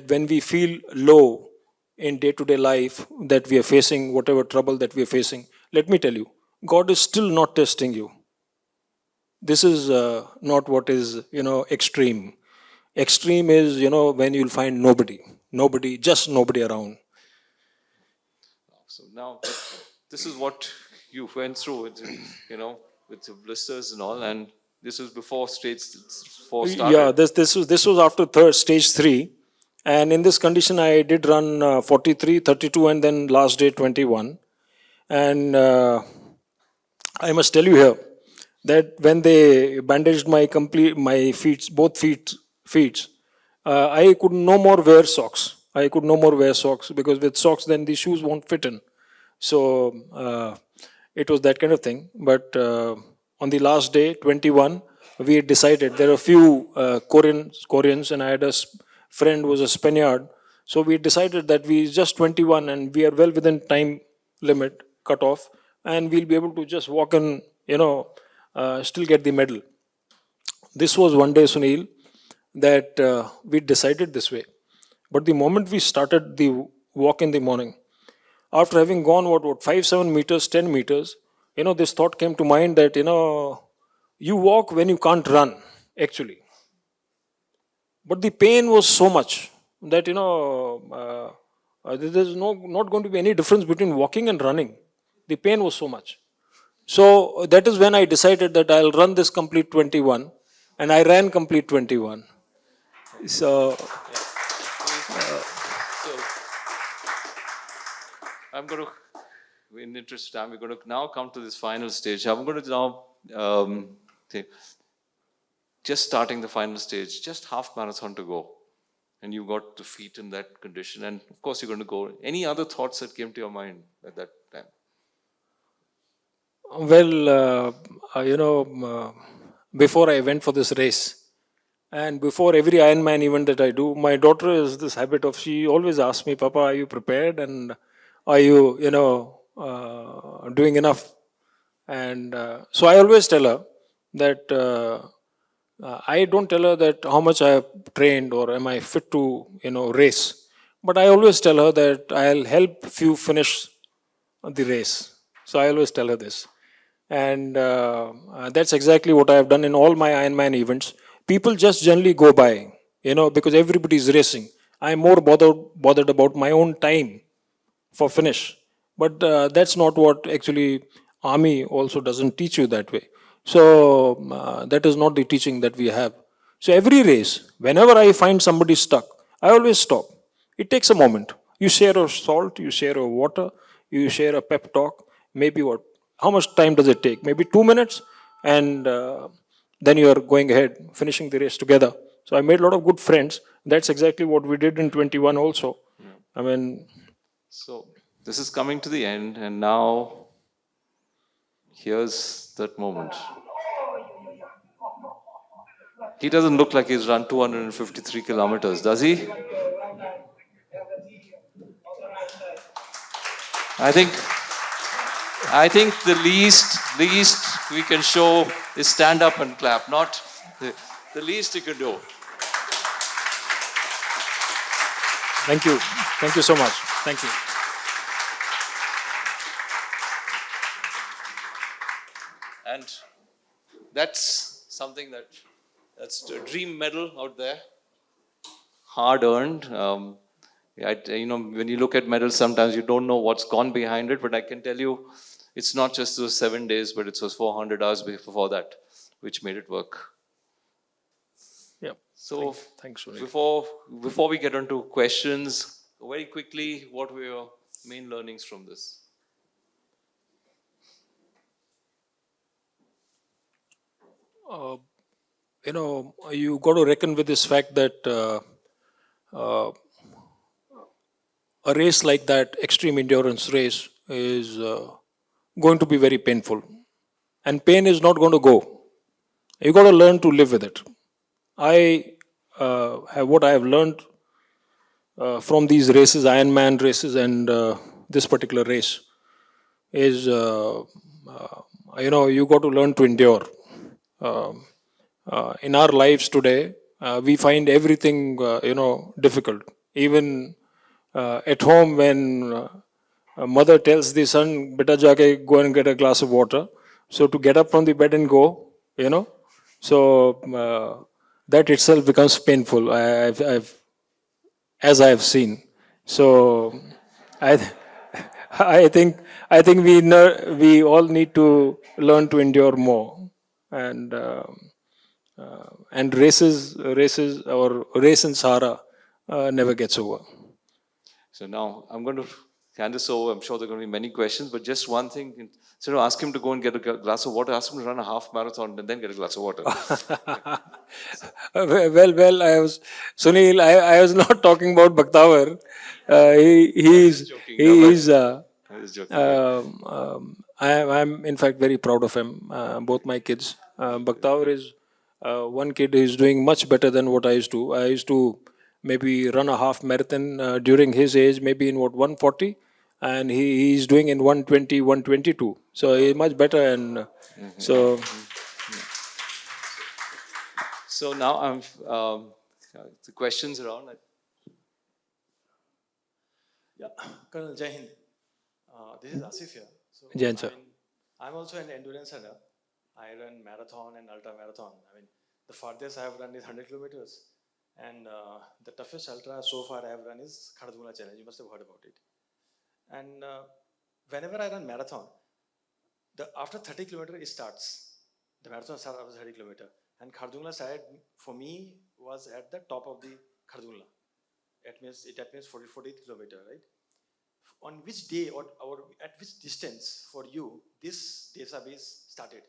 when we feel low in day-to-day life, that we are facing whatever trouble that we are facing, let me tell you, God is still not testing you. This is not what is extreme. Extreme is when you'll find nobody, just nobody around. So now, this is what you went through, with the blisters and all, and this was before stage 4 started. Yeah, this was after stage 3, and in this condition I did run 43, 32, and then last day 21. And I must tell you here that when they bandaged both feet, I could no more wear socks. Because with socks then the shoes won't fit in. So it was that kind of thing. But on the last day, 21, we had decided, there are a few Koreans, and I had a friend who was a Spaniard. So we decided that we just 21 and we are well within time limit cut off, and we'll be able to just walk and still get the medal. This was one day, Sunil, that we decided this way. But the moment we started the walk in the morning, after having gone 5, 7 meters, 10 meters, this thought came to mind that you walk when you can't run, actually. But the pain was so much that there's not going to be any difference between walking and running. The pain was so much. So that is when I decided that I'll run this complete 21, and I ran complete 21. So I'm going to, in the interest of time, we're going to now come to this final stage. I'm going to now, just starting the final stage, just half marathon to go. And you got the feet in that condition. And of course, you're going to go. Any other thoughts that came to your mind at that time? Well, before I went for this race, and before every Ironman event that I do, my daughter has this habit of, she always asks me, Papa, are you prepared? And are you, doing enough? And so I always tell her that I don't tell her that how much I have trained or am I fit to, race. But I always tell her that I'll help you finish the race. So I always tell her this. And that's exactly what I have done in all my Ironman events. People just generally go by, because everybody is racing. I'm more bothered about my own time for finish. But that's not what actually army also doesn't teach you that way. So that is not the teaching that we have. So every race, whenever I find somebody stuck, I always stop. It takes a moment. You share a salt, you share a water, you share a pep talk. Maybe what? How much time does it take? Maybe 2 minutes, and then you are going ahead, finishing the race together. So I made a lot of good friends. That's exactly what we did in 21 also. I mean, So this is coming to the end, and now here's that moment. He doesn't look like he's run 253 kilometers, does he? I think the least we can show is stand up and clap, not the least you can do. thank you. Thank you so much. Thank you. And that's something that's a dream medal out there, hard earned. When you look at medals, sometimes you don't know what's gone behind it, but I can tell you it's not just those 7 days, but it's those 400 hours before that which made it work. Yeah. So Thanks, Sunil. before we get into questions, very quickly, what were your main learnings from this? You got to reckon with this fact that a race like that, extreme endurance race, is going to be very painful. And pain is not going to go. You got to learn to live with it. I have what I have learned from these races, Ironman races, and this particular race is, you got to learn to endure. In our lives today, we find everything, difficult. Even at home, when a mother tells the son, "Beta, jaake go and get a glass of water." So to get up from the bed and go, so that itself becomes painful. As I have seen. So I, I think we all need to learn to endure more, and races or race in Sahara never gets over. So now I'm going to hand this over. I'm sure there are going to be many questions, but just one thing. Instead of ask him to go and get a glass of water, ask him to run a half marathon and then get a glass of water. Well, Sunil, I was not talking about Bhaktawar. He's joking. he's. I was joking. I'm in fact very proud of him. Both my kids. Bhaktawar is one kid who is doing much better than what I used to. I used to maybe run a half marathon during his age, maybe in 140, and he's doing in 120, 122. So he's much better, and so. So now the questions around. Yeah, Colonel Jai Hind. This is Asif here. So Jain, sir. I'm also an endurance runner. I run marathon and ultra marathon. The farthest I have run is 100 kilometers, and the toughest ultra so far I have run is Khardungla challenge. You must have heard about it. And whenever I run marathon, after 30 kilometers it starts. The marathon starts after 30 kilometers. And Khardungla side for me was at the top of the Khardungla. That means 40 kilometers, right? On which day or at which distance for you this Des Sables started?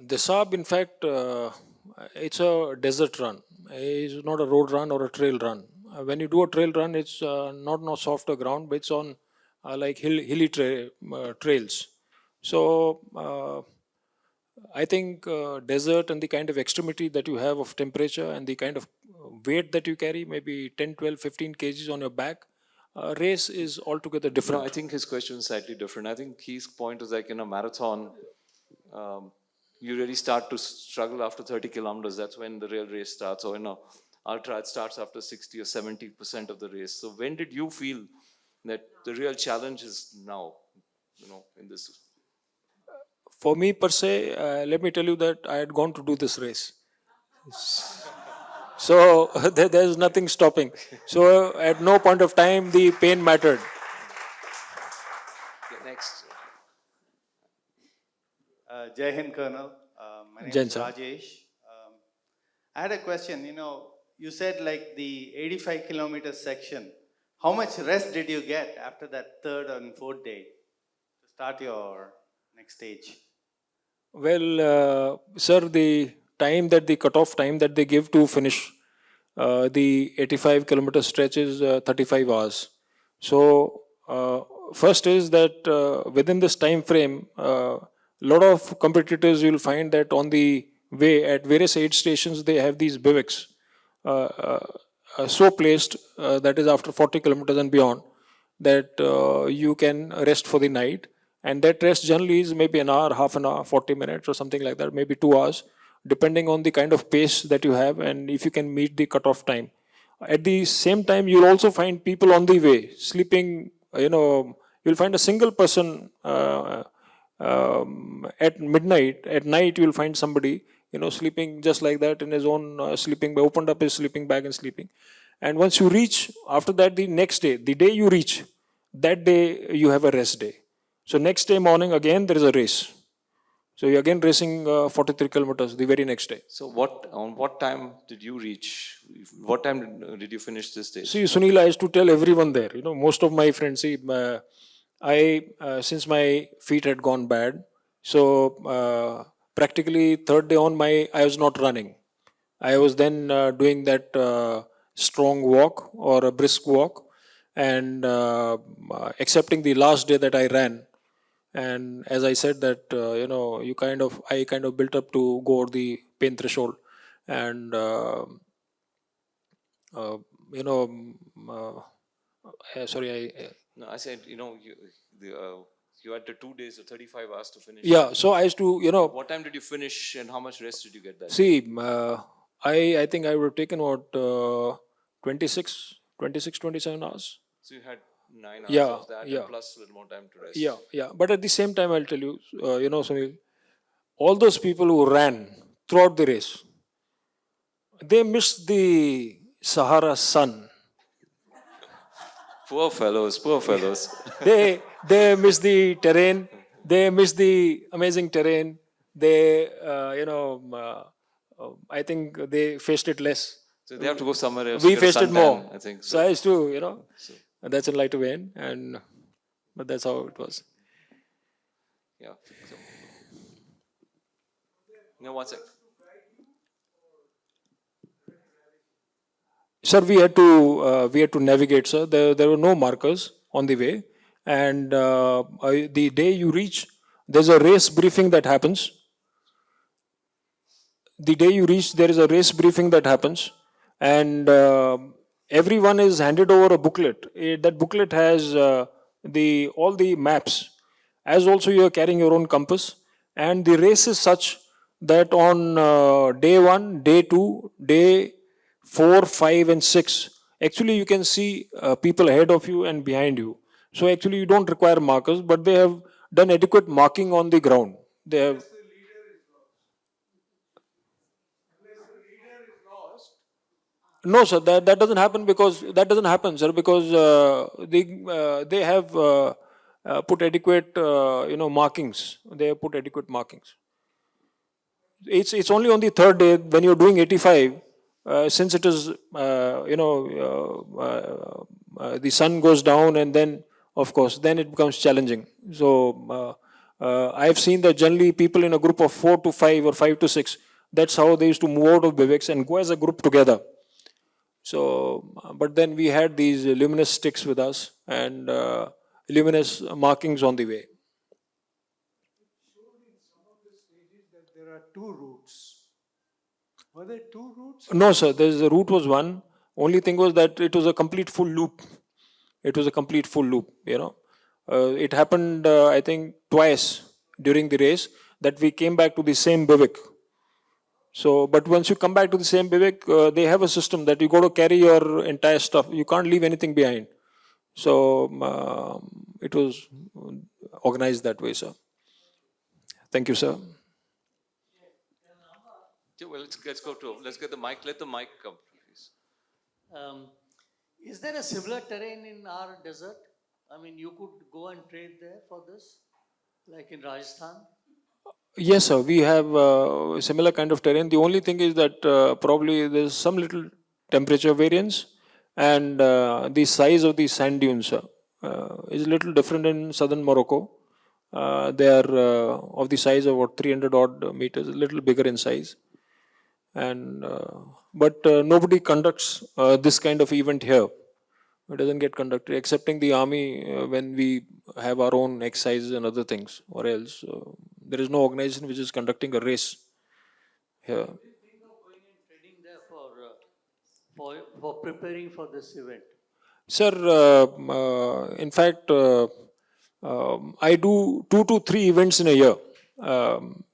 Desab, in fact, it's a desert run. It's not a road run or a trail run. When you do a trail run, it's not on softer ground, but it's on like hilly trails. So I think desert and the kind of extremity that you have of temperature and the kind of weight that you carry, maybe 10, 12, 15 kgs on your back, race is altogether different. No, I think his question is slightly different. I think his point is like in a marathon, you really start to struggle after 30 kilometers. That's when the real race starts. Or in a ultra, it starts after 60 or 70% of the race. So when did you feel that the real challenge is now, in this? For me, per se, let me tell you that I had gone to do this race. So there's nothing stopping. So at no point of time the pain mattered. Jai Hind, Colonel. My name Jain is sir. Rajesh. I had a question. You said like the 85 kilometer section. How much rest did you get after that third and fourth day to start your next stage? Well, sir, the cutoff time that they give to finish the 85-kilometer stretch is 35 hours. So, first is that within this time frame, a lot of competitors you'll find that on the way at various aid stations they have these bivouacs so placed that is after 40 kilometers and beyond that you can rest for the night, and that rest generally is maybe an hour, half an hour, 40 minutes or something like that, maybe 2 hours, depending on the kind of pace that you have and if you can meet the cutoff time. At the same time, you'll also find people on the way sleeping. You'll find a single person at midnight. At night, you'll find somebody sleeping just like that in his own sleeping bag, opened up his sleeping bag and sleeping. And once you reach, after that, the next day, the day you reach, that day you have a rest day. So next day morning again there is a race. So you're again racing 43 kilometers the very next day. So on what time did you reach? What time did you finish this stage? See, Sunil, I used to tell everyone there. Most of my friends. See, since my feet had gone bad, so practically third day on, I was not running. I was then doing that strong walk or a brisk walk, and excepting the last day that I ran. And as I said that I kind of built up to go over the pain threshold, and uh, you know sorry No, I said, you had the 2 days or 35 hours to finish. yeah, so I used to What time did you finish and how much rest did you get that? see, I think I would have taken what 26 27 hours. So you had 9 hours Yeah, of that yeah. and plus a little more time to rest. Yeah. But at the same time, I'll tell you, Sunil, all those people who ran throughout the race, they missed the Sahara sun. Poor fellows, poor fellows. They missed the terrain. They missed the amazing terrain. They, I think they faced it less. So they have to go somewhere else. We to get a faced it suntan, more. I think. So I used to, and that's a light to win, but that's how it was. Yeah. So. No, one sec. Sir, we had to navigate, sir. There were no markers on the way, and the day you reach, there's a race briefing that happens. The day you reach, there is a race briefing that happens, and everyone is handed over a booklet. That booklet has all the maps, as also you are carrying your own compass, and the race is such that on day 1, day 2, day 4, 5, and 6, actually you can see people ahead of you and behind you. So actually you don't require markers, but they have done adequate marking on the ground. They have. No, sir, that doesn't happen because they have put adequate markings. They have put adequate markings. It's only on the third day when you're doing 85, since it is the sun goes down, and then of course then it becomes challenging. So I've seen that generally people in a group of 4 to 5 or 5 to 6, that's how they used to move out of bivouacs and go as a group together. So, but then we had these luminous sticks with us and luminous markings on the way. There are two routes. Were there two routes? No, sir. The route was one. Only thing was that it was a complete full loop. It was a complete full loop. It happened, I think, twice during the race that we came back to the same bivouac. So, but once you come back to the same bivouac, they have a system that you got to carry your entire stuff. You can't leave anything behind. So it was organized that way, sir. Thank you, sir. Yeah, well, let's get the mic. Let the mic come, please. Is there a similar terrain in our desert? I mean, you could go and trade there for this, like in Rajasthan? Yes, sir. We have similar kind of terrain. The only thing is that probably there's some little temperature variance, and the size of the sand dunes is a little different in southern Morocco. They are of the size of what 300 odd meters, a little bigger in size, and but nobody conducts this kind of event here. It doesn't get conducted, excepting the army when we have our own exercises and other things, or else there is no organization which is conducting a race here. Think of going and training there for preparing for this event. Sir, in fact, I do 2 to 3 events in a year,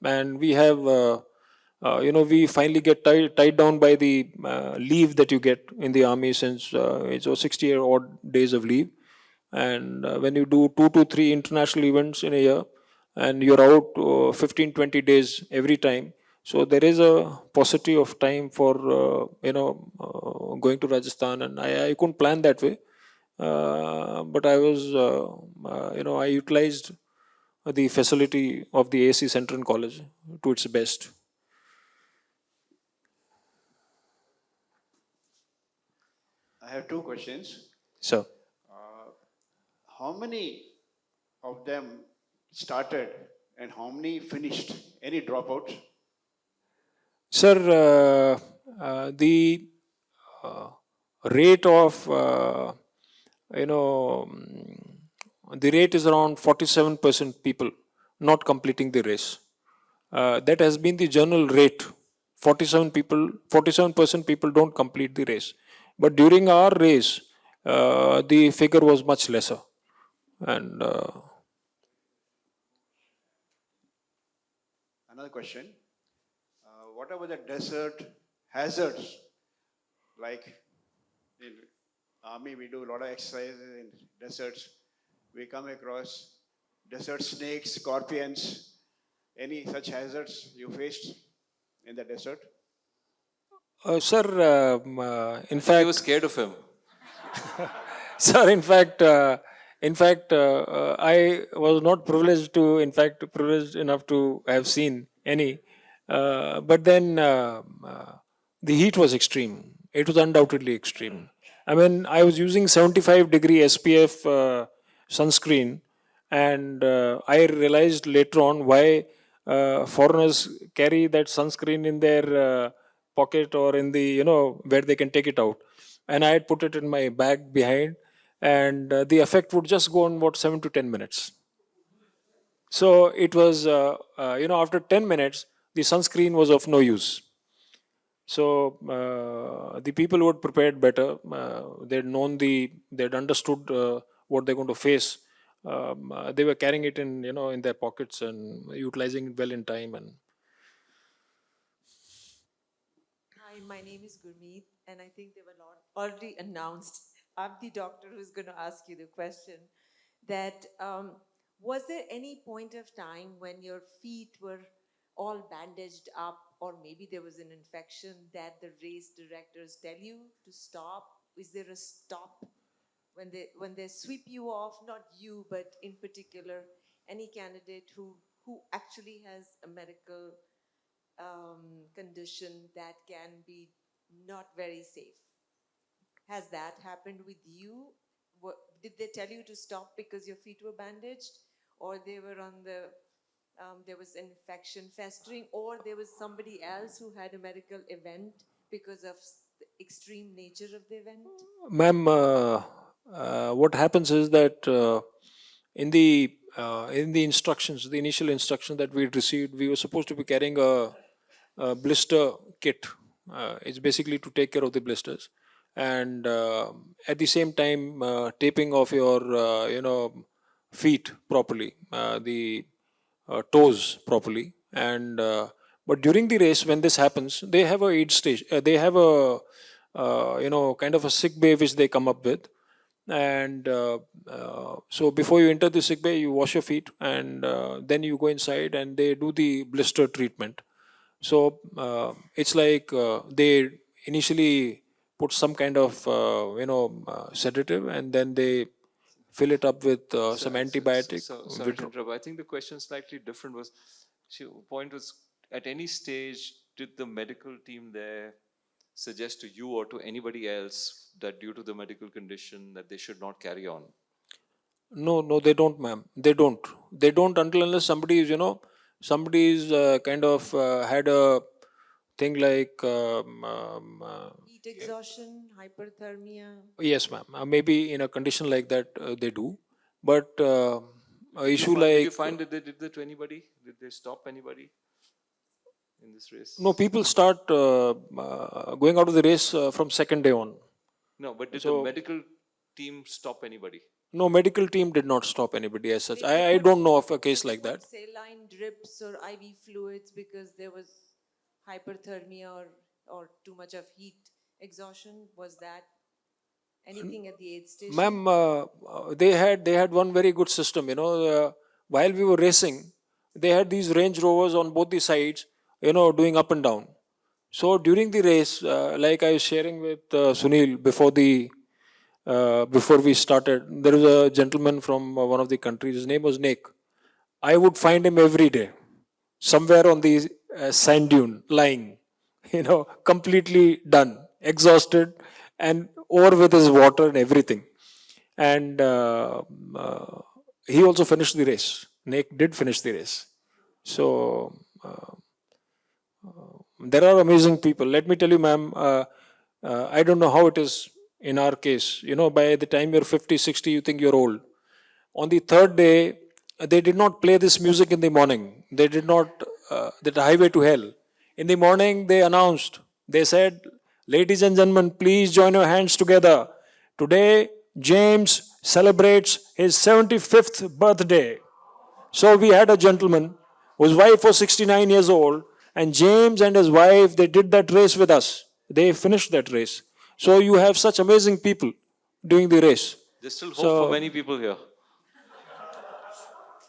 and we have, we finally get tied down by the leave that you get in the army since it's 60 odd days of leave, and when you do 2 to 3 international events in a year, and you're out 15, 20 days every time. So there is a paucity of time for going to Rajasthan, and I couldn't plan that way. But I was, I utilized the facility of the AC Center in college to its best. I have two questions. So, How many of them started and how many finished? Any dropouts? sir, the rate of, the rate is around 47% people not completing the race. That has been the general rate. 47% people don't complete the race. But during our race, the figure was much lesser. And Another question. What about the desert hazards? Like in army, we do a lot of exercises in deserts. We come across desert snakes, scorpions. Any such hazards you faced in the desert? sir, in He fact, was scared of him. sir, I was not privileged enough to have seen any. But then the heat was extreme. It was undoubtedly extreme. I mean, I was using 75-degree SPF sunscreen, and I realized later on why foreigners carry that sunscreen in their pocket or in the, where they can take it out. And I had put it in my bag behind, and the effect would just go on about 7 to 10 minutes. So it was, after 10 minutes, the sunscreen was of no use. So the people who had prepared better, they'd understood what they're going to face. They were carrying it in their pockets and utilizing it well in time. And Hi, my name is Gurmeet, and I think they were already announced. I'm the doctor who's going to ask you the question. That was there any point of time when your feet were all bandaged up, or maybe there was an infection that the race directors tell you to stop? Is there a stop when they sweep you off? Not you, but in particular, any candidate who actually has a medical condition that can be not very safe. Has that happened with you? Did they tell you to stop because your feet were bandaged, or they were there was an infection festering, or there was somebody else who had a medical event because of the extreme nature of the event? ma'am, what happens is that in the instructions, the initial instructions that we received, we were supposed to be carrying a blister kit. It's basically to take care of the blisters, and at the same time taping off your feet properly, the toes properly, and but during the race when this happens, they have a aid station. They have a kind of a sick bay which they come up with, and so before you enter the sick bay, you wash your feet, and then you go inside and they do the blister treatment. So it's like they initially put some kind of sedative, and then they fill it up with some antibiotic. Sorry to interrupt. I think the question slightly different was, point was, at any stage, did the medical team there suggest to you or to anybody else that due to the medical condition that they should not carry on? No, they don't, ma'am. They don't. They don't until unless somebody is, somebody's kind of had a thing like, Heat exhaustion, hyperthermia. yes, ma'am. Maybe in a condition like that, they do. But a issue Did you like, find that they did that to anybody? Did they stop anybody in this race? no, people start going out of the race from second day on. No, but did the So- medical team stop anybody? No, medical team did not stop anybody as such. They I put- don't know of a case they like put that. Saline drips or IV fluids because there was hyperthermia or too much of heat exhaustion. Was that anything at the aid station? Ma'am, they had one very good system. While we were racing, they had these Range Rovers on both the sides, doing up and down. So during the race, like I was sharing with Sunil before we started, there was a gentleman from one of the countries. His name was Nick. I would find him every day, somewhere on the sand dune, lying, completely done, exhausted, and over with his water and everything. And he also finished the race. Nick did finish the race. So there are amazing people. Let me tell you, ma'am, I don't know how it is in our case. By the time you're 50, 60, you think you're old. On the third day, they did not play this music in the morning. They did not, that highway to hell. In the morning, they announced, they said, ladies and gentlemen, please join your hands together. Today, James celebrates his 75th birthday. So we had a gentleman whose wife was 69 years old, and James and his wife, they did that race with us. They finished that race. So you have such amazing people doing the race. There's still hope So- for many people here.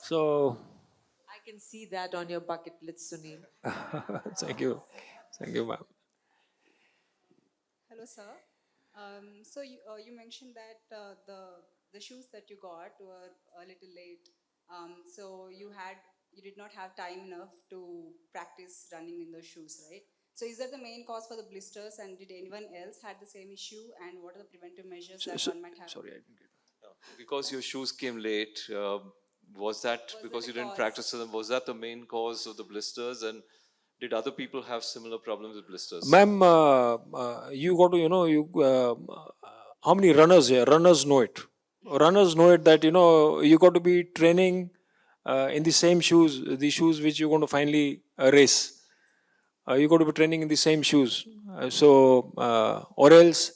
So, I can see that on your bucket list, Sunil. thank you. Thank you, ma'am. Hello, sir. So you mentioned that the shoes that you got were a little late. So you did not have time enough to practice running in those shoes, right? So is that the main cause for the blisters, and did anyone else had the same issue, and what are the preventive measures that one might have? Sorry, I didn't get that. Because your shoes came late, was that because that you the didn't cause? practice them? Was that the main cause of the blisters? And did other people have similar problems with blisters? Ma'am, you got to, how many runners here? Runners know it. Runners know it that, you got to be training in the same shoes, the shoes which you're going to finally race. You got to be training in the same shoes. Or else,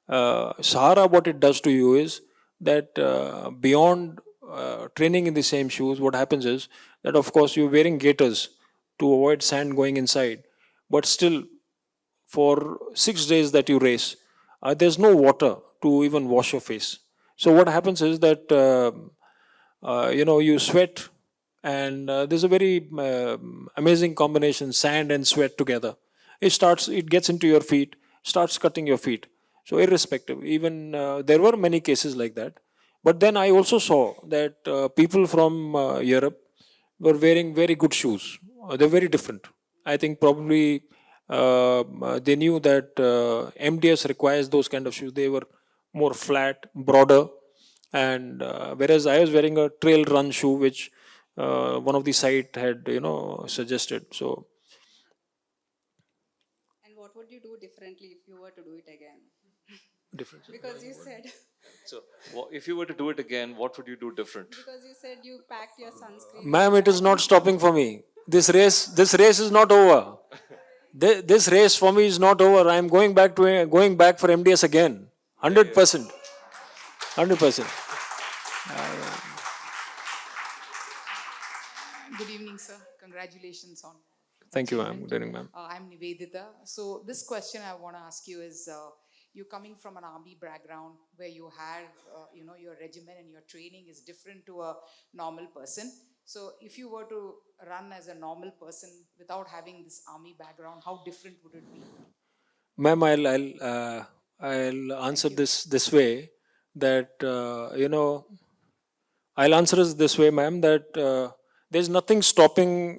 Sahara, what it does to you is that beyond training in the same shoes, what happens is that, of course, you're wearing gaiters to avoid sand going inside. But still, for 6 days that you race, there's no water to even wash your face. So what happens is that, you sweat, and there's a very amazing combination, sand and sweat together. It gets into your feet, starts cutting your feet. So irrespective, even there were many cases like that. But then I also saw that people from Europe were wearing very good shoes. They're very different. I think probably they knew that MDS requires those kind of shoes. They were more flat, broader, and whereas I was wearing a trail run shoe, which one of the site had suggested. So And what would you do differently if you were to do it again? different. Because you said, So, if you were to do it again, what would you do different? because you said you packed your sunscreen. Ma'am, it is not stopping for me. This race is not over. This race for me is not over. I am going back for MDS again. 100%. 100%. Good evening, sir. Congratulations on. Thank you, ma'am. Good evening, ma'am. I'm Nivedita. So this question I want to ask you is, you're coming from an army background where you had, your regimen and your training is different to a normal person. So if you were to run as a normal person without having this army background, how different would it be? Ma'am, I'll answer this way that I'll answer this way, ma'am, that there's nothing stopping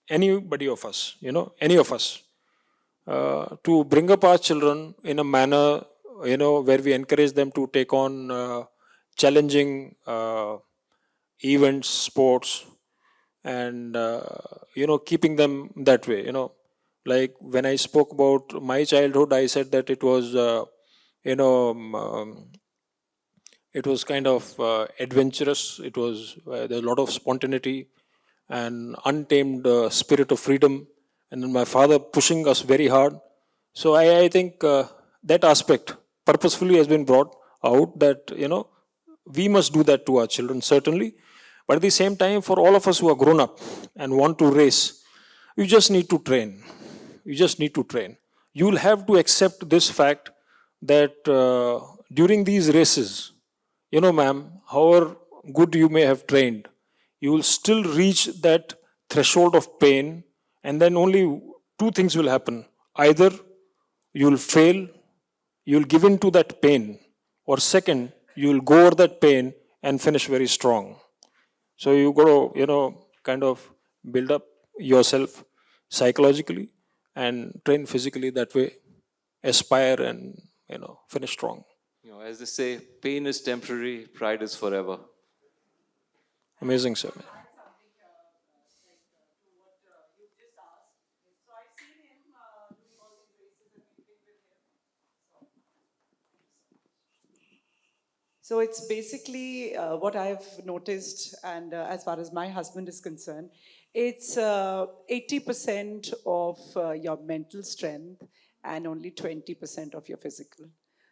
anybody of us, any of us, to bring up our children in a manner, where we encourage them to take on challenging events, sports, and keeping them that way. Like when I spoke about my childhood, I said that it was, you know, it was kind of adventurous. It was there's a lot of spontaneity and untamed spirit of freedom, and then my father pushing us very hard. So I think that aspect purposefully has been brought out, that we must do that to our children, certainly. But at the same time, for all of us who are grown up and want to race, you just need to train. You just need to train. You will have to accept this fact that during these races, ma'am, however good you may have trained, you will still reach that threshold of pain, and then only two things will happen. Either you will fail, you will give in to that pain, or second, you will go over that pain and finish very strong. So you got to, kind of build up yourself psychologically and train physically that way, aspire and, finish strong. As they say, pain is temporary, pride is forever. Amazing, sir. So it's basically what I've noticed, and as far as my husband is concerned, it's 80% of your mental strength and only 20% of your physical.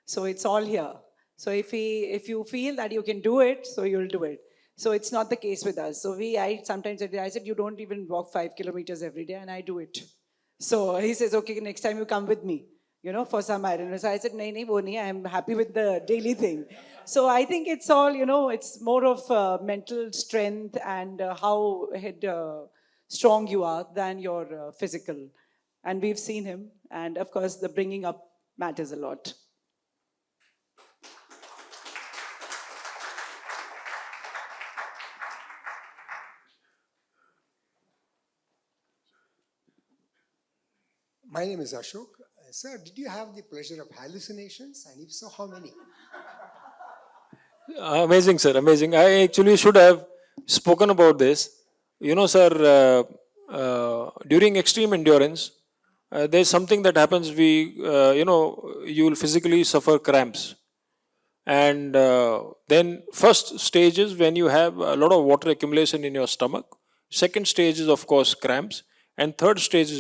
So it's all here. So if you feel that you can do it, so you'll do it. So it's not the case with us. So I said, you don't even walk 5 kilometers every day, and I do it. So he says, okay, next time you come with me, for some iron. So I said, nahi, I'm happy with the daily thing. So I think it's all, it's more of mental strength and how strong you are than your physical. And we've seen him. And of course, the bringing up matters a lot. My name is Ashok. Sir, did you have the pleasure of hallucinations? And if so, how many? Amazing, sir. Amazing. I actually should have spoken about this. Sir, during extreme endurance, there's something that happens. You will physically suffer cramps. And then first stage is when you have a lot of water accumulation in your stomach. Second stage is, of course, cramps. And third stage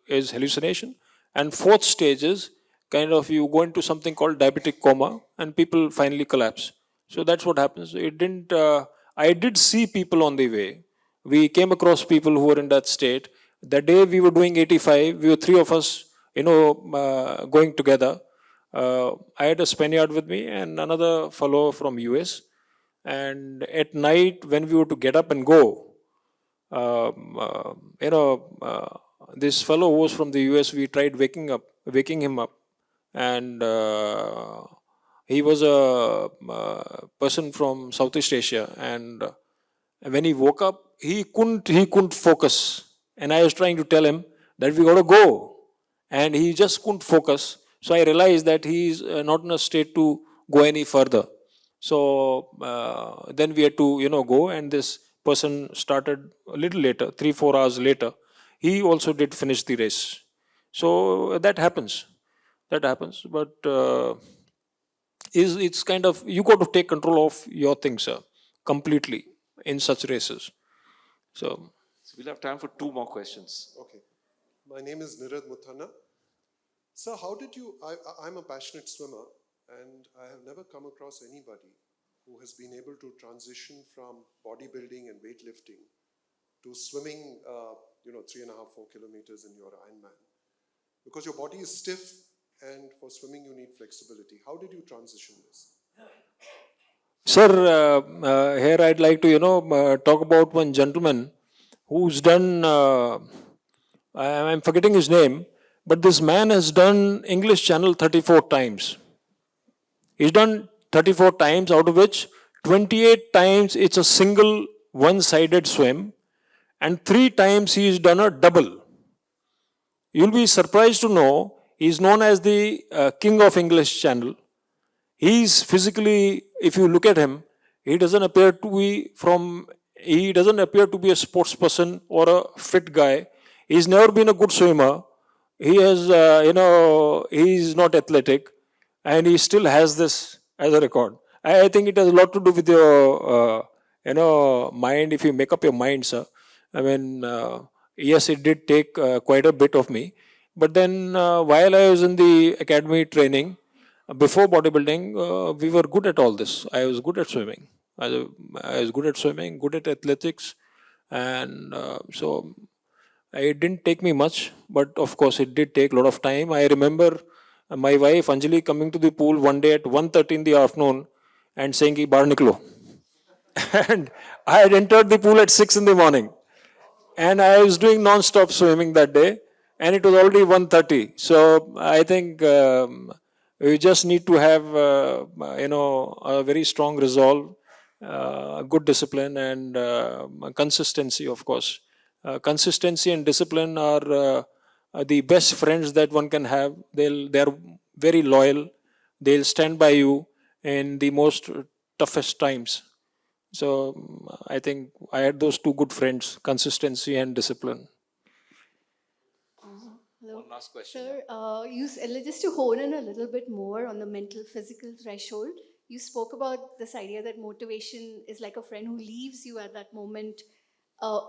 is hallucination. And fourth stage is kind of you go into something called diabetic coma, and people finally collapse. So that's what happens. I did see people on the way. We came across people who were in that state. The day we were doing 85, we were three of us, going together. I had a Spaniard with me and another fellow from US. And at night, when we were to get up and go, this fellow who was from the US, we tried waking him up. And he was a person from Southeast Asia. And when he woke up, he couldn't focus. And I was trying to tell him that we got to go. And he just couldn't focus. So I realized that he's not in a state to go any further. So then we had to, go. And this person started a little later, 3-4 hours later. He also did finish the race. So that happens. But it's kind of, you got to take control of your things, sir, completely in such races. So we'll have time for 2 more questions. Okay. My name is Nirad Muthanna. Sir, how did you, I'm a passionate swimmer, and I have never come across anybody who has been able to transition from bodybuilding and weightlifting to swimming, 3.5-4 kilometers in your Ironman. Because your body is stiff, and for swimming you need flexibility. How did you transition this? Sir, here I'd like to, talk about one gentleman who's done, I'm forgetting his name, but this man has done English Channel 34 times. He's done 34 times, out of which 28 times it's a single one-sided swim, and 3 times he's done a double. You'll be surprised to know he's known as the king of English Channel. He's physically, if you look at him, he doesn't appear to be a sports person or a fit guy. He's never been a good swimmer. He has, he's not athletic, and he still has this as a record. I think it has a lot to do with your, mind. If you make up your mind, sir. I mean, yes, it did take quite a bit of me. But then, while I was in the academy training, before bodybuilding, we were good at all this. I was good at swimming. I was good at swimming, good at athletics, and so it didn't take me much, but of course it did take a lot of time. I remember my wife Anjali coming to the pool one day at 1:30 in the afternoon and saying, "Ki bahar niklo." And I had entered the pool at 6 in the morning, and I was doing non-stop swimming that day, and it was already 1:30. So I think we just need to have a very strong resolve, good discipline, and consistency. Of course, consistency and discipline are the best friends that one can have. They're very loyal. They'll stand by you in the most toughest times. So I think I had those two good friends, consistency and discipline. Hello. One last question. Sir, just to hone in a little bit more on the mental physical threshold, you spoke about this idea that motivation is like a friend who leaves you at that moment.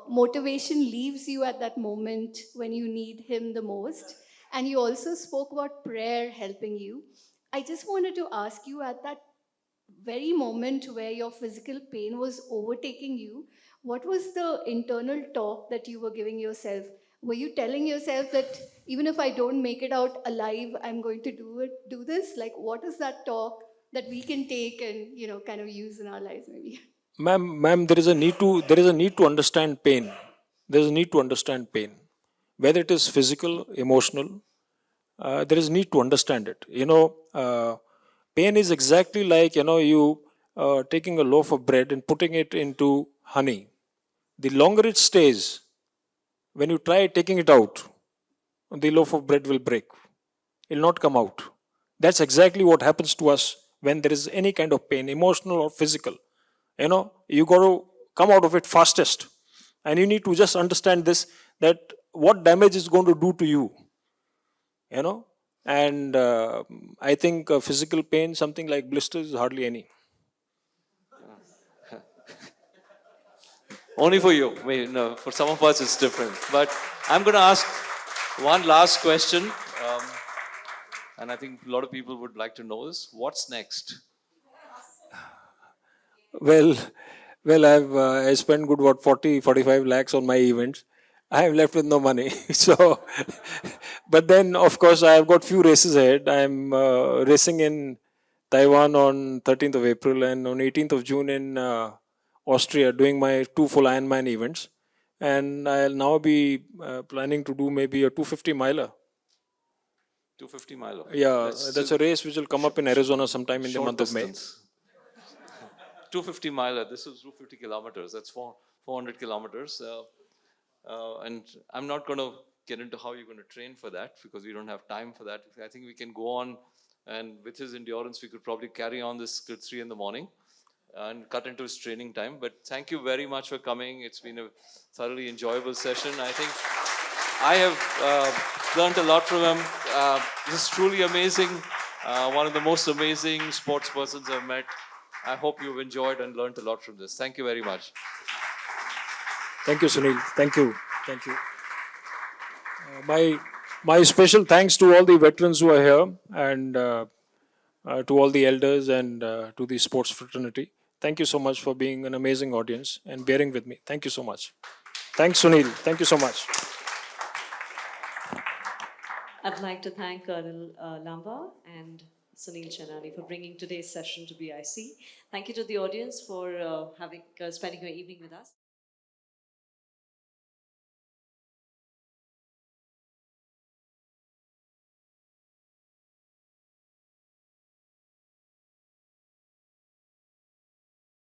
Motivation leaves you at that moment when you need him the most. And you also spoke about prayer helping you. I just wanted to ask you, at that very moment where your physical pain was overtaking you, what was the internal talk that you were giving yourself? Were you telling yourself that even if I don't make it out alive, I'm going to do this? Like, what is that talk that we can take and, kind of use in our lives maybe? Ma'am, there is a need to understand pain. There is a need to understand pain, whether it is physical, emotional. There is need to understand it. Pain is exactly like you taking a loaf of bread and putting it into honey. The longer it stays, when you try taking it out, the loaf of bread will break. It will not come out. That's exactly what happens to us when there is any kind of pain, emotional or physical. You got to come out of it fastest. And you need to just understand this, that what damage is going to do to you. And I think physical pain, something like blisters, hardly any. Only for you. No, for some of us it's different. But I'm going to ask one last question. And I think a lot of people would like to know this. What's next? Well, I spent good 45 lakhs on my events. I am left with no money. So, but then of course I have got few races ahead. I'm racing in Taiwan on 13th of April and on 18th of June in Austria, doing my 2 full Ironman events. And I'll now be planning to do maybe a 250 miler. 250 miler. Yeah, that's a race which will come up in Arizona sometime in the month of May. 250 miler, this is 250 kilometers. That's 400 kilometers. And I'm not going to get into how you're going to train for that because we don't have time for that. I think we can go on, and with his endurance, we could probably carry on this till 3 in the morning and cut into his training time. But thank you very much for coming. It's been a thoroughly enjoyable session. I think I have learned a lot from him. This is truly amazing. One of the most amazing sports persons I've met. I hope you've enjoyed and learned a lot from this. Thank you very much. Thank you, Sunil. Thank you. Thank you. My special thanks to all the veterans who are here, and to all the elders, and to the sports fraternity. Thank you so much for being an amazing audience and bearing with me. Thank you so much. Thanks, Sunil. Thank you so much. I'd like to thank Col Lamba and Sunil Chainani for bringing today's session to BIC. Thank you to the audience for spending your evening with us.